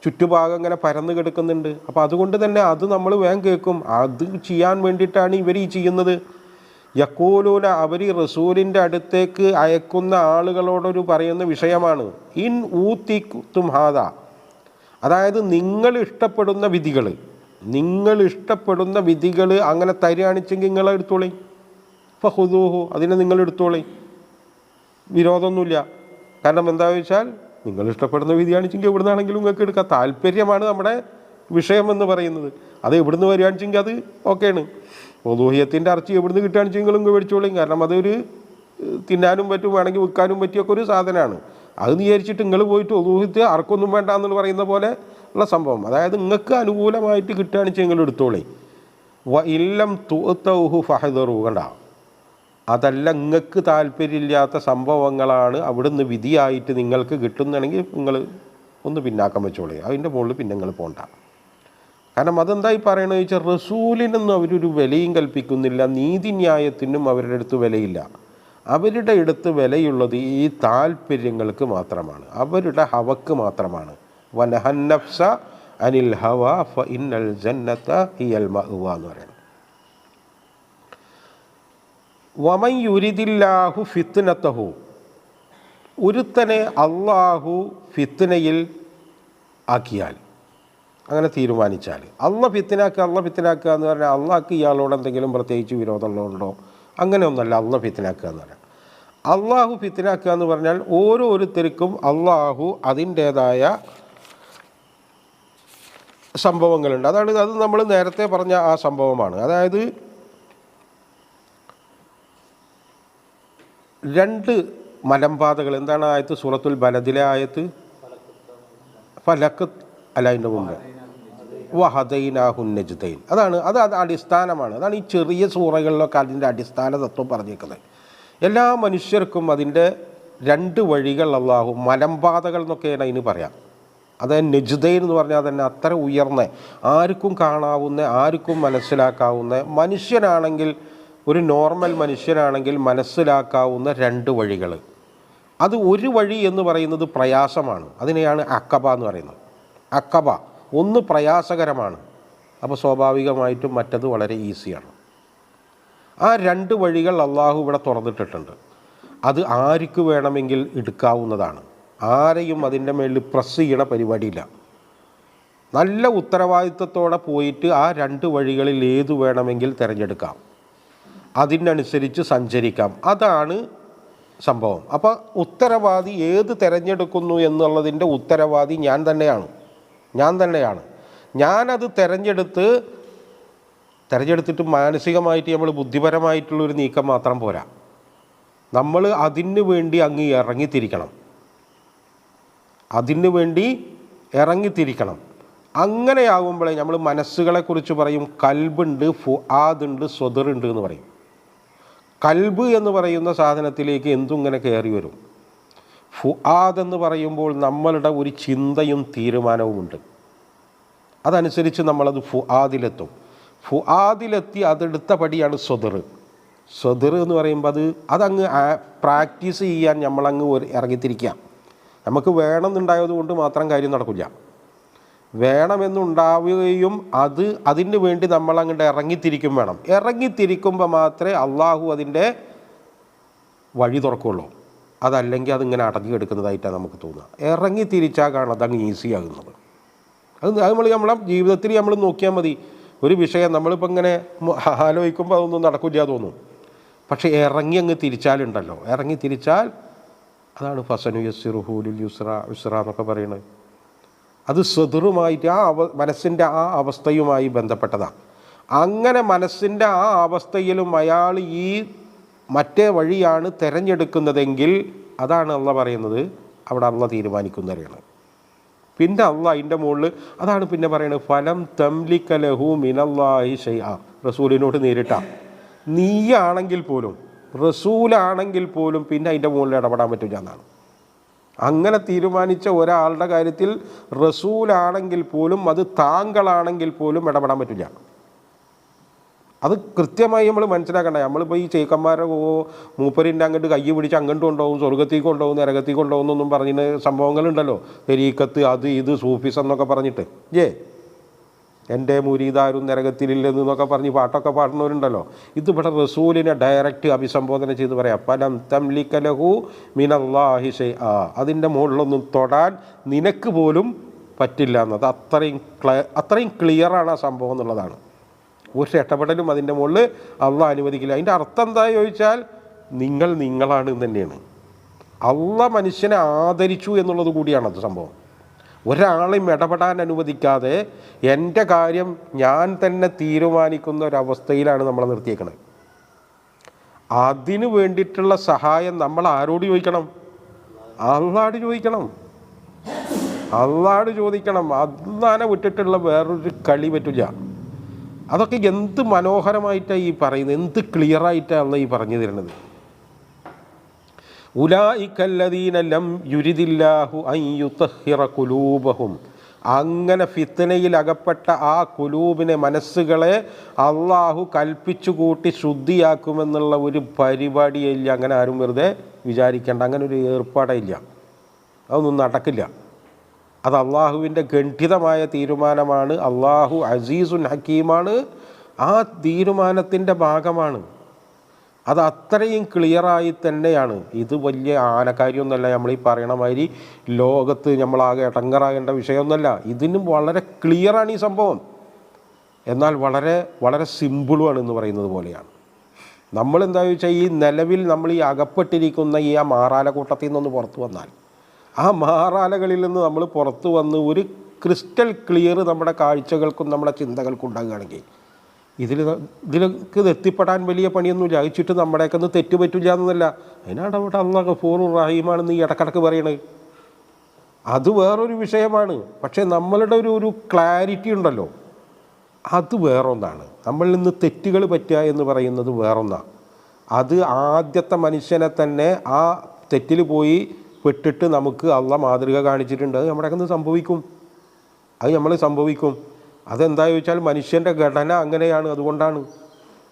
ചുറ്റുഭാഗം ഇങ്ങനെ പരന്ന് കിടക്കുന്നുണ്ട്. അപ്പോൾ അതുകൊണ്ട് തന്നെ അത് നമ്മൾ വേഗം കേൾക്കും. അത് ചെയ്യാൻ വേണ്ടിയിട്ടാണ് ഇവർ ഈ ചെയ്യുന്നത്. യഖൂലൂന, അവർ റസൂലിൻ്റെ അടുത്തേക്ക് അയക്കുന്ന ആളുകളോടൊരു പറയുന്ന വിഷയമാണ്, ഇൻ ഊതികുതും ഹാദാ, അതായത് നിങ്ങൾ ഇഷ്ടപ്പെടുന്ന വിധികൾ അങ്ങനെ തരികയാണിച്ചെങ്കിൽ നിങ്ങൾ എടുത്തോളി, ഫഖുദൂഹു, അതിനെ നിങ്ങൾ എടുത്തോളി, വിരോധമൊന്നുമില്ല. കാരണം എന്താ വെച്ചാൽ നിങ്ങൾ ഇഷ്ടപ്പെടുന്ന വിധിയാണിച്ചെങ്കിൽ എവിടുന്നാണെങ്കിലും നിങ്ങൾക്ക് എടുക്കാം. താല്പര്യമാണ് നമ്മുടെ വിഷയമെന്ന് പറയുന്നത്. അത് എവിടുന്ന് വരികയാണെച്ചെങ്കിൽ അത് ഓക്കെയാണ്. ഉദൂഹിയത്തിൻ്റെ ഇറച്ചി എവിടുന്ന് കിട്ടുകയാണെച്ചെങ്കിൽ നിങ്ങൾ മേടിച്ചോളിയും. കാരണം അതൊരു തിന്നാനും പറ്റും, വേണമെങ്കിൽ വിൽക്കാനും പറ്റിയൊക്കെ ഒരു സാധനമാണ്. അത് വിചാരിച്ചിട്ട് നിങ്ങൾ പോയിട്ട് ഉദൂഹിയത്ത് ആർക്കൊന്നും വേണ്ട എന്ന് പറയുന്ന പോലെ ഉള്ള സംഭവം. അതായത് നിങ്ങൾക്ക് അനുകൂലമായിട്ട് കിട്ടുകയാണെന്ന് നിങ്ങൾ എടുത്തോളേ. വ ഇല്ലം തുഅ്തൗഹു ഫഹദറു, കണ്ട, അതല്ല നിങ്ങൾക്ക് താല്പര്യമില്ലാത്ത സംഭവങ്ങളാണ് അവിടുന്ന് വിധിയായിട്ട് നിങ്ങൾക്ക് കിട്ടുന്നതാണെങ്കിൽ നിങ്ങൾ ഒന്ന് പിന്നാക്കം വെച്ചോളേ, അതിൻ്റെ മുകളിൽ പിന്നെ നിങ്ങൾ പോകണ്ട. കാരണം അതെന്തായി പറയണമെന്ന് വെച്ചാൽ റസൂലിനൊന്നും അവരൊരു വിലയും കൽപ്പിക്കുന്നില്ല, നീതിന്യായത്തിനും അവരുടെ അടുത്ത് വിലയില്ല. അവരുടെ അടുത്ത് വിലയുള്ളത് ഈ താല്പര്യങ്ങൾക്ക് മാത്രമാണ്, അവരുടെ ഹവക്ക് മാത്രമാണ്. വനഹന്നഫ്സ അനിൽ ഹവ ഫ ഇന്നൽ ജന്നത ഹിയൽ മഅ്വ എന്ന് പറയുന്നത്. വമൻ യുരിദില്ലാഹു ഫിത്നതഹു, ഒരുത്തനെ അള്ളാഹു ഫിത്നയിൽ ആക്കിയാൽ, അങ്ങനെ തീരുമാനിച്ചാൽ, അള്ള ഫിത്നാക്കുക എന്ന് പറഞ്ഞാൽ അള്ളാഹ്ക്ക് ഇയാളോട് എന്തെങ്കിലും പ്രത്യേകിച്ച് വിരോധമുള്ളതുകൊണ്ടോ അങ്ങനെയൊന്നല്ല അള്ള ഫിത്നാക്കുക എന്ന് പറഞ്ഞാൽ. അള്ളാഹു ഫിത്നാക്കുക എന്ന് പറഞ്ഞാൽ ഓരോരുത്തർക്കും അള്ളാഹു അതിൻ്റേതായ സംഭവങ്ങളുണ്ട്. അത് നമ്മൾ നേരത്തെ പറഞ്ഞ ആ സംഭവമാണ്. അതായത് 2 മലമ്പാതകൾ. എന്താണ് ആയത്ത്? സൂറത്തുൽ ബലദിലെ ആയത്ത്. ഫലക്ക് അല്ല, അതിൻ്റെ മുമ്പ് വഹദൈനാഹുൻ നജ്ദൈൻ. അത് അടിസ്ഥാനമാണ്. അതാണ് ഈ ചെറിയ സൂറകളിലൊക്കെ അതിൻ്റെ അടിസ്ഥാന തത്വം പറഞ്ഞേക്കുന്നത്. എല്ലാ മനുഷ്യർക്കും അതിൻ്റെ 2 വഴികൾ അള്ളാഹു, മലമ്പാതകൾ എന്നൊക്കെയാണ് അതിന് പറയാം. അതായത് നജ്ദൈൻ എന്ന് പറഞ്ഞാൽ തന്നെ അത്ര ഉയർന്ന, ആർക്കും കാണാവുന്ന, ആർക്കും മനസ്സിലാക്കാവുന്ന, മനുഷ്യനാണെങ്കിൽ, ഒരു നോർമൽ മനുഷ്യനാണെങ്കിൽ മനസ്സിലാക്കാവുന്ന 2 വഴികൾ. അത് ഒരു വഴി എന്ന് പറയുന്നത് പ്രയാസമാണ്. അതിനെയാണ് അക്കബ എന്ന് പറയുന്നത്. അക്കബ ഒന്ന് പ്രയാസകരമാണ്, അപ്പോൾ സ്വാഭാവികമായിട്ടും മറ്റത് വളരെ ഈസിയാണ്. ആ 2 വഴികൾ അള്ളാഹു ഇവിടെ തുറന്നിട്ടിട്ടുണ്ട്. അത് ആർക്ക് വേണമെങ്കിൽ എടുക്കാവുന്നതാണ്. ആരെയും അതിൻ്റെ മേലിൽ പ്രസ് ചെയ്യണ പരിപാടിയില്ല. നല്ല ഉത്തരവാദിത്വത്തോടെ പോയിട്ട് ആ 2 വഴികളിൽ ഏതു വേണമെങ്കിൽ തിരഞ്ഞെടുക്കാം, അതിനനുസരിച്ച് സഞ്ചരിക്കാം. അതാണ് സംഭവം. അപ്പോൾ ഉത്തരവാദി ഏത് തിരഞ്ഞെടുക്കുന്നു എന്നുള്ളതിൻ്റെ ഉത്തരവാദി ഞാൻ തന്നെയാണ്. ഞാനത് തിരഞ്ഞെടുത്തിട്ട് മാനസികമായിട്ട് നമ്മൾ ബുദ്ധിപരമായിട്ടുള്ളൊരു നീക്കം മാത്രം പോരാ, നമ്മൾ അതിന് വേണ്ടി അങ്ങ് ഇറങ്ങിത്തിരിക്കണം. അങ്ങനെയാകുമ്പോഴേ നമ്മൾ മനസ്സുകളെക്കുറിച്ച് പറയും, കൽബുണ്ട്, ഫുആദുണ്ട്, സ്വദറുണ്ട് എന്ന് പറയും. കൽബ് എന്ന് പറയുന്ന സാധനത്തിലേക്ക് എന്തും ഇങ്ങനെ കയറി വരും. ഫുആദ് എന്ന് പറയുമ്പോൾ നമ്മളുടെ ഒരു ചിന്തയും തീരുമാനവുമുണ്ട്. അതനുസരിച്ച് നമ്മളത് ഫുആദിലെത്തി അതെടുത്ത പടിയാണ് സ്വദർ എന്ന് പറയുമ്പോൾ അതങ്ങ് പ്രാക്ടീസ് ചെയ്യാൻ നമ്മളങ്ങ് ഇറങ്ങിത്തിരിക്കുക. നമുക്ക് വേണമെന്നുണ്ടായത് കൊണ്ട് മാത്രം കാര്യം നടക്കില്ല. വേണമെന്നുണ്ടാവുകയും അതിന് വേണ്ടി നമ്മളങ്ങോട്ട് ഇറങ്ങിത്തിരിക്കും വേണം. ഇറങ്ങിത്തിരിക്കുമ്പോൾ മാത്രമേ അള്ളാഹു അതിൻ്റെ വഴി തുറക്കുള്ളൂ. അതല്ലെങ്കിൽ അതിങ്ങനെ അടഞ്ഞു കിടക്കുന്നതായിട്ടാണ് നമുക്ക് തോന്നുക. ഇറങ്ങിത്തിരിച്ചാൽ കാണാം അതങ്ങ് ഈസി ആകുന്നത്. അത് നമ്മളെ ജീവിതത്തിൽ നമ്മൾ നോക്കിയാൽ മതി. ഒരു വിഷയം നമ്മളിപ്പോൾ ഇങ്ങനെ ആലോചിക്കുമ്പോൾ അതൊന്നും നടക്കില്ല തോന്നും. പക്ഷേ അങ്ങ് തിരിച്ചാലുണ്ടല്ലോ, തിരിച്ചാൽ അതാണ് ഫസനു യസ്സിറുഹു ലിൽ യുസ്ര എന്നൊക്കെ പറയുന്നത്. അത് സ്വദറുമായിട്ട് മനസ്സിൻ്റെ ആ അവസ്ഥയുമായി ബന്ധപ്പെട്ടതാണ്. അങ്ങനെ മനസ്സിൻ്റെ ആ അവസ്ഥയിലും അയാൾ ഈ മറ്റേ വഴിയാണ് തിരഞ്ഞെടുക്കുന്നതെങ്കിൽ അതാണ് അള്ളാഹ് പറയുന്നത്, അവിടെ അള്ളാഹ് തീരുമാനിക്കുന്നവരാണ്. പിന്നെ അള്ളാഹ് അതിൻ്റെ മുകളിൽ അതാണ് പിന്നെ പറയുന്നത്, ഫലം തംലിക ലഹു മിനല്ലാഹി ഷൈഅ. റസൂലിനോട് നേരിട്ടാണ്. നീയാണെങ്കിൽ പോലും, റസൂലാണെങ്കിൽ പോലും പിന്നെ അതിൻ്റെ മുകളിൽ ഇടപെടാൻ പറ്റില്ല എന്നാണ്. അങ്ങനെ തീരുമാനിച്ച ഒരാളുടെ കാര്യത്തിൽ റസൂലാണെങ്കിൽ പോലും, അത് താങ്കളാണെങ്കിൽ പോലും ഇടപെടാൻ പറ്റില്ല. അത് കൃത്യമായി നമ്മൾ മനസ്സിലാക്കണ്ട. നമ്മളിപ്പോൾ ഈ ചേക്കന്മാരെ മൂപ്പരിൻ്റെ അങ്ങോട്ട് കൈ പിടിച്ച് അങ്ങോട്ട് കൊണ്ടുപോകും, സ്വർഗത്തേക്ക് കൊണ്ടുപോകും, നരകത്തേക്ക് കൊണ്ടുപോകും എന്നൊന്നും പറഞ്ഞിട്ട് സംഭവങ്ങളുണ്ടല്ലോ. തെരീക്കത്ത്, അത് ഇത് സൂഫിസം എന്നൊക്കെ പറഞ്ഞിട്ട് എൻ്റെ മുരീദാരും നരകത്തിലില്ലെന്നൊക്കെ പറഞ്ഞ് പാട്ടൊക്കെ പാടുന്നവരുണ്ടല്ലോ. ഇതിവിടെ റസൂലിനെ ഡയറക്റ്റ് അഭിസംബോധന ചെയ്ത് പറയാം, ഫലം തംലിക ലഹു മിനല്ലാഹി ഷൈഅ. അതിൻ്റെ മുകളിലൊന്നും തൊടാൻ നിനക്ക് പോലും പറ്റില്ല എന്നത് അത്രയും ക്ലിയറാണ് ആ സംഭവം എന്നുള്ളതാണ്. ഒരു ഇടപെടലും അതിൻ്റെ മുകളിൽ അള്ളാഹ് അനുവദിക്കില്ല. അതിൻ്റെ അർത്ഥം എന്താ ചോദിച്ചാൽ നിങ്ങളാണ് എന്ന് തന്നെയാണ്. അള്ളാഹ് മനുഷ്യനെ ആദരിച്ചു എന്നുള്ളത് കൂടിയാണത് സംഭവം. ഒരാളെയും ഇടപെടാൻ അനുവദിക്കാതെ എൻ്റെ കാര്യം ഞാൻ തന്നെ തീരുമാനിക്കുന്ന ഒരവസ്ഥയിലാണ് നമ്മളെ നിർത്തിയേക്കുന്നത്. അതിനു വേണ്ടിയിട്ടുള്ള സഹായം നമ്മൾ ആരോട് ചോദിക്കണം? അള്ളാഹോട് ചോദിക്കണം. അള്ളാനെ വിട്ടിട്ടുള്ള വേറൊരു കളി പറ്റില്ല. അതൊക്കെ എന്ത് മനോഹരമായിട്ടാണ് ഈ പറയുന്നത്, എന്ത് ക്ലിയറായിട്ടാണ് ഈ പറഞ്ഞു തരുന്നത്. ഉലൈകല്ലദീന ലം യുരിദില്ലാഹു അൻ യുതഹിറ ഖുലൂബഹും. അങ്ങനെ ഫിത്നയിൽ അകപ്പെട്ട ആ ഖുലൂബിനെ, മനസ്സുകളെ അള്ളാഹു കൽപ്പിച്ചു കൂട്ടി ശുദ്ധിയാക്കുമെന്നുള്ള ഒരു പരിപാടിയില്ല. അങ്ങനെ ആരും വെറുതെ വിചാരിക്കേണ്ട, അങ്ങനെ ഒരു ഏർപ്പാടില്ല. അതൊന്നും നടക്കില്ല. അത് അള്ളാഹുവിൻ്റെ ഗണ്ഡിതമായ തീരുമാനമാണ്. അള്ളാഹു അസീസുൻ ഹക്കീമാണ്. ആ തീരുമാനത്തിൻ്റെ ഭാഗമാണ്. അത് അത്രയും ക്ലിയറായി തന്നെയാണ്. ഇത് വലിയ ആനക്കാര്യമൊന്നുമല്ല, നമ്മൾ ഈ പറയണ മാതിരി ലോകത്ത് നമ്മളാകെ ഇടങ്ങറാകേണ്ട വിഷയമൊന്നുമല്ല. ഇതിനും വളരെ ക്ലിയറാണ് ഈ സംഭവം. എന്നാൽ വളരെ വളരെ സിമ്പിളുമാണ് എന്ന് പറയുന്നത് പോലെയാണ്. നമ്മളെന്താ വെച്ചാൽ ഈ നിലവിൽ നമ്മൾ ഈ അകപ്പെട്ടിരിക്കുന്ന ഈ മാറാല കൂട്ടത്തിൽ നിന്നൊന്ന് പുറത്ത് വന്നാൽ, ആ മാറാലകളിൽ നിന്ന് നമ്മൾ പുറത്ത് വന്ന് ഒരു ക്രിസ്റ്റൽ ക്ലിയർ നമ്മുടെ കാഴ്ചകൾക്കും നമ്മുടെ ചിന്തകൾക്കും ഉണ്ടാകുകയാണെങ്കിൽ ഇതിലേക്ക് എത്തിപ്പെടാൻ വലിയ പണിയൊന്നുമില്ല. അയച്ചിട്ട് നമ്മുടെയൊക്കെ ഒന്ന് തെറ്റുപറ്റില്ല എന്നല്ല. അതിനാണ് അവിടെ അല്ലാഹു ഗഫൂറുർ റഹീമാണെന്ന് ഈ ഇടക്കിടക്ക് പറയണത്. അത് വേറൊരു വിഷയമാണ്. പക്ഷേ നമ്മളുടെ ഒരു ക്ലാരിറ്റി ഉണ്ടല്ലോ, അത് വേറൊന്നാണ്. നമ്മളിൽ നിന്ന് തെറ്റുകൾ പറ്റുക എന്ന് പറയുന്നത് വേറൊന്നാണ്. അത് ആദ്യത്തെ മനുഷ്യനെ തന്നെ ആ തെറ്റിൽ പോയി പെട്ടിട്ട് നമുക്ക് അള്ളാഹ് മാതൃക കാണിച്ചിട്ടുണ്ട്. അത് നമ്മുടെയൊക്കെ സംഭവിക്കും. അത് നമ്മൾ സംഭവിക്കും. അതെന്താ ചോദിച്ചാൽ മനുഷ്യൻ്റെ ഘടന അങ്ങനെയാണ്, അതുകൊണ്ടാണ്.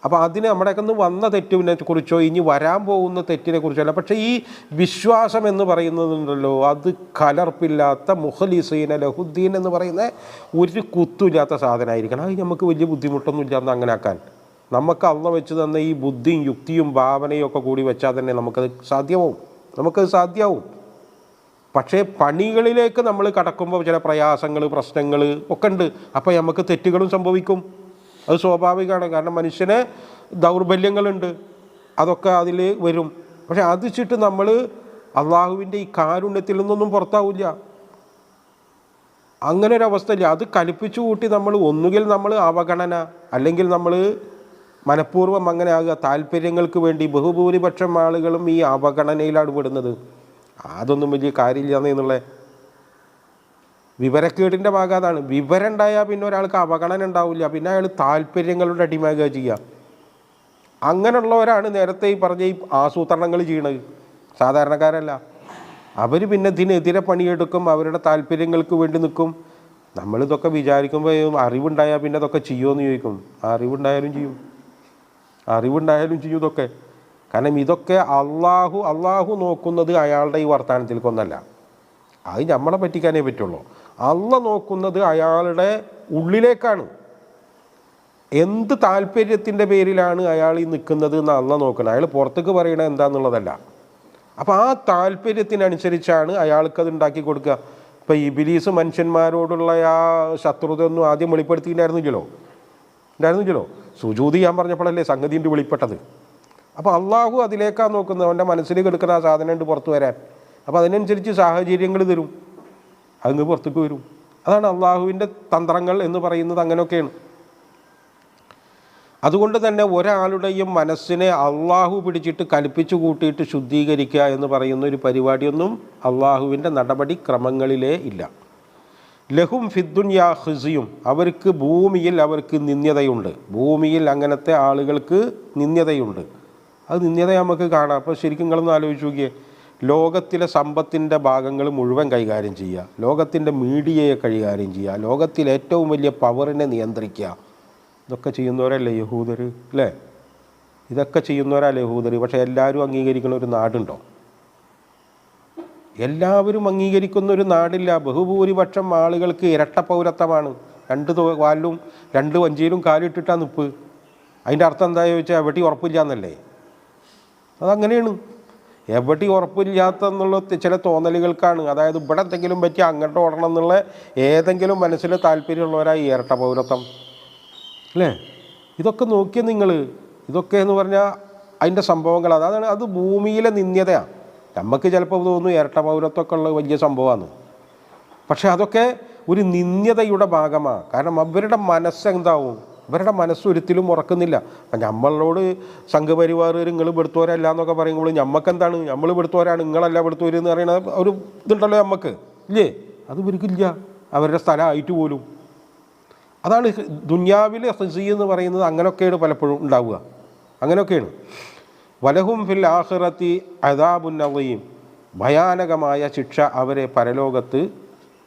അപ്പോൾ അതിന് നമ്മുടെയൊക്കെ വന്ന തെറ്റിനെ കുറിച്ചോ ഇനി വരാൻ പോകുന്ന തെറ്റിനെ കുറിച്ചല്ല. പക്ഷേ ഈ വിശ്വാസം എന്ന് പറയുന്നതുണ്ടല്ലോ, അത് കലർപ്പില്ലാത്ത മുഖ്ലിസീന ലഹുദ്ദീൻ എന്ന് പറയുന്ന ഒരു കുത്തുമില്ലാത്ത സാധനമായിരിക്കണം. അത് നമുക്ക് വലിയ ബുദ്ധിമുട്ടൊന്നും ഇല്ലാന്ന് അങ്ങനെ ആക്കാൻ. നമുക്ക് അള്ളാഹ് വെച്ച് തന്ന ഈ ബുദ്ധിയും യുക്തിയും ഭാവനയും ഒക്കെ കൂടി വെച്ചാൽ തന്നെ നമുക്കത് സാധ്യമാവും. പക്ഷേ പണികളിലേക്ക് നമ്മൾ കടക്കുമ്പോൾ ചില പ്രയാസങ്ങൾ, പ്രശ്നങ്ങൾ ഒക്കെ ഉണ്ട്. അപ്പോൾ നമുക്ക് തെറ്റുകളും സംഭവിക്കും. അത് സ്വാഭാവികമാണ്. കാരണം മനുഷ്യന് ദൗർബല്യങ്ങളുണ്ട്, അതൊക്കെ അതിൽ വരും. പക്ഷെ അത് വെച്ചിട്ട് നമ്മൾ അള്ളാഹുവിൻ്റെ ഈ കാരുണ്യത്തിൽ നിന്നൊന്നും പുറത്താവില്ല. അങ്ങനെ ഒരു അവസ്ഥയില്ല. അത് കൽപ്പിച്ചു കൂട്ടി നമ്മൾ ഒന്നുകിൽ നമ്മൾ അവഗണന, അല്ലെങ്കിൽ നമ്മൾ മനഃപൂർവ്വം അങ്ങനെ ആകുക. താല്പര്യങ്ങൾക്ക് വേണ്ടി ബഹുഭൂരിപക്ഷം ആളുകളും ഈ അവഗണനയിലാണ് പെടുന്നത്. അതൊന്നും വലിയ കാര്യമില്ല എന്നുള്ള വിവരക്കേടിൻ്റെ ഭാഗം അതാണ്. വിവരം ഉണ്ടായാൽ പിന്നെ ഒരാൾക്ക് അവഗണന ഉണ്ടാവില്ല, പിന്നെ അയാൾ താല്പര്യങ്ങളുടെ അടിമയാകുക ചെയ്യുക. അങ്ങനെയുള്ളവരാണ് നേരത്തെ ഈ പറഞ്ഞ ഈ ആസൂത്രണങ്ങൾ ചെയ്യണത്. സാധാരണക്കാരല്ല. അവർ പിന്നെ ഇതിനെതിരെ പണിയെടുക്കും, അവരുടെ താല്പര്യങ്ങൾക്ക് വേണ്ടി നിൽക്കും. നമ്മളിതൊക്കെ വിചാരിക്കുമ്പോൾ അറിവുണ്ടായാൽ പിന്നെ ഇതൊക്കെ ചെയ്യുമെന്ന് ചോദിക്കും. അറിവുണ്ടായാലും ചെയ്യും ഇതൊക്കെ. കാരണം ഇതൊക്കെ അള്ളാഹു നോക്കുന്നത് അയാളുടെ ഈ വർത്തമാനത്തിലേക്കൊന്നല്ല. അത് നമ്മളെ പറ്റിക്കാനേ പറ്റുള്ളൂ. അള്ളാഹ് നോക്കുന്നത് അയാളുടെ ഉള്ളിലേക്കാണ്. എന്ത് താല്പര്യത്തിൻ്റെ പേരിലാണ് അയാൾ ഈ നിൽക്കുന്നത് എന്ന് അള്ളാഹ് നോക്കുന്നത്. അയാൾ പുറത്തേക്ക് പറയണത് എന്താണെന്നുള്ളതല്ല. അപ്പോൾ ആ താല്പര്യത്തിനനുസരിച്ചാണ് അയാൾക്കത് ഉണ്ടാക്കി കൊടുക്കുക. ഇപ്പോൾ ഇബ്ലീസ് മനുഷ്യന്മാരോടുള്ള ആ ശത്രുത ഒന്നും ആദ്യം വെളിപ്പെടുത്തിയിട്ടുണ്ടായിരുന്നില്ലല്ലോ. സുജൂദ് ചെയ്യാൻ പറഞ്ഞപ്പോഴല്ലേ സംഗതിൻ്റെ വെളിപ്പെട്ടത്. അപ്പോൾ അള്ളാഹു അതിലേക്കാണ് നോക്കുന്നത്. അവൻ്റെ മനസ്സിൽ കിടക്കുന്ന ആ സാധനം ഉണ്ട് പുറത്ത് വരാൻ. അപ്പോൾ അതിനനുസരിച്ച് സാഹചര്യങ്ങൾ തരും, അതിന് പുറത്തേക്ക് വരും. അതാണ് അള്ളാഹുവിൻ്റെ തന്ത്രങ്ങൾ എന്ന് പറയുന്നത്. അങ്ങനെയൊക്കെയാണ്. അതുകൊണ്ട് തന്നെ ഒരാളുടെയും മനസ്സിനെ അള്ളാഹു പിടിച്ചിട്ട് കൽപ്പിച്ചു കൂട്ടിയിട്ട് ശുദ്ധീകരിക്കുക എന്ന് പറയുന്ന ഒരു പരിപാടിയൊന്നും അള്ളാഹുവിൻ്റെ നടപടിക്രമങ്ങളിലേ ഇല്ല. ലഹും ഫിദ്ദുനിയാ ഖിസിയും, അവർക്ക് ഭൂമിയിൽ അവർക്ക് നിന്ദ്യതയുണ്ട്. ഭൂമിയിൽ അങ്ങനത്തെ ആളുകൾക്ക് നിന്ദ്യതയുണ്ട്. അത് നിന്ദ്യത നമുക്ക് കാണാം. അപ്പോൾ ശരിക്കും നിങ്ങളൊന്ന് ആലോചിച്ച് നോക്കിയേ. ലോകത്തിലെ സമ്പത്തിൻ്റെ ഭാഗങ്ങൾ മുഴുവൻ കൈകാര്യം ചെയ്യുക, ലോകത്തിൻ്റെ മീഡിയയെ കൈകാര്യം ചെയ്യുക, ലോകത്തിലെ ഏറ്റവും വലിയ പവറിനെ നിയന്ത്രിക്കുക. ഇതൊക്കെ ചെയ്യുന്നവരല്ലേ യഹൂദർ, അല്ലേ? ഇതൊക്കെ ചെയ്യുന്നവരല്ലേ യഹൂദർ. പക്ഷേ എല്ലാവരും അംഗീകരിക്കുന്ന ഒരു നാടുണ്ടോ? എല്ലാവരും അംഗീകരിക്കുന്ന ഒരു നാടില്ല. ബഹുഭൂരിപക്ഷം ആളുകൾക്ക് ഇരട്ട പൗരത്വമാണ്. 2 കാലിലും 2 വഞ്ചിയിലും കാലിട്ടിട്ടാണ് നിപ്പ്. അതിൻ്റെ അർത്ഥം എന്താ ചോദിച്ചാൽ എവിടെ ഉറപ്പില്ല എന്നല്ലേ? അതങ്ങനെയാണ്. എവിടെ ഉറപ്പില്ലാത്തെന്നുള്ള ചില തോന്നലുകൾക്കാണ്. അതായത് ഇവിടെ എന്തെങ്കിലും പറ്റി അങ്ങോട്ട് ഓടണം എന്നുള്ള ഏതെങ്കിലും മനസ്സിൽ താല്പര്യമുള്ളവരായി ഇരട്ട പൗരത്വം, അല്ലേ? ഇതൊക്കെ നോക്കിയാൽ നിങ്ങൾ, ഇതൊക്കെ എന്ന് പറഞ്ഞാൽ അതിൻ്റെ സംഭവങ്ങൾ അതാണ്. അത് ഭൂമിയിലെ നിന്ദ്യതയാണ്. നമുക്ക് ചിലപ്പോൾ തോന്നുന്നു ഇരട്ട പൗരത്വമൊക്കെ ഉള്ള വലിയ സംഭവമാണ്. പക്ഷെ അതൊക്കെ ഒരു നിന്ദ്യതയുടെ ഭാഗമാണ്. കാരണം അവരുടെ മനസ്സെന്താവും, അവരുടെ മനസ്സൊരിക്കലും ഉറക്കുന്നില്ല. അപ്പം നമ്മളോട് സംഘപരിവാർ നിങ്ങൾ പെടുത്തോരല്ല എന്നൊക്കെ പറയുമ്പോൾ നമുക്കെന്താണ്, നമ്മൾ പെടുത്തോരാണ്, നിങ്ങളല്ല പെടുത്തോരെന്ന് പറയുന്ന ഒരു ഇതുണ്ടല്ലോ നമുക്ക്, ഇല്ലേ? അത് ഇവർക്കില്ല, അവരുടെ സ്ഥലമായിട്ട് പോലും. അതാണ് ദുനിയാവിലെ ഖിസി എന്ന് പറയുന്നത്. അങ്ങനെയൊക്കെയാണ് പലപ്പോഴും ഉണ്ടാവുക. അങ്ങനെയൊക്കെയാണ്. വലഹും ഫിൽ ആഖിറത്തി അദാബുൻ അദീം, ഭയാനകമായ ശിക്ഷ അവരെ പരലോകത്ത്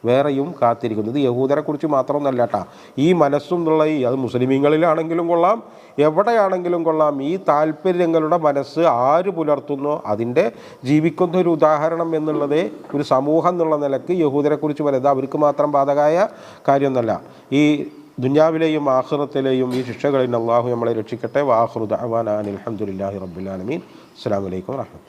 വേറെയും കാത്തിരിക്കുന്നത്. യഹൂദരെക്കുറിച്ച് മാത്രമൊന്നല്ല കേട്ടോ. ഈ മനസ്സും എന്നുള്ള അത് മുസ്ലിമീങ്ങളിലാണെങ്കിലും കൊള്ളാം, എവിടെയാണെങ്കിലും കൊള്ളാം, ഈ താല്പര്യങ്ങളുടെ മനസ്സ് ആര് പുലർത്തുന്നോ അതിൻ്റെ ജീവിക്കുന്ന ഒരു ഉദാഹരണം എന്നുള്ളത് ഒരു സമൂഹം എന്നുള്ള നിലക്ക് യഹൂദരെക്കുറിച്ച് പറയുന്നത് അവർക്ക് മാത്രം ബാധകമായ കാര്യമൊന്നുമല്ല. ഈ ദുനിയാവിലെയും ആഖിറത്തിലെയും ഈ ശിക്ഷകളിൽ നിന്ന് അല്ലാഹു നമ്മളെ രക്ഷിക്കട്ടെ. വആഖിറു ദഅവാനാ അനിൽ ഹംദുലില്ലാഹി റബ്ബിൽ ആലമീൻ. അസ്സലാമു അലൈക്കും വറഹ്മത്തുള്ളാഹി.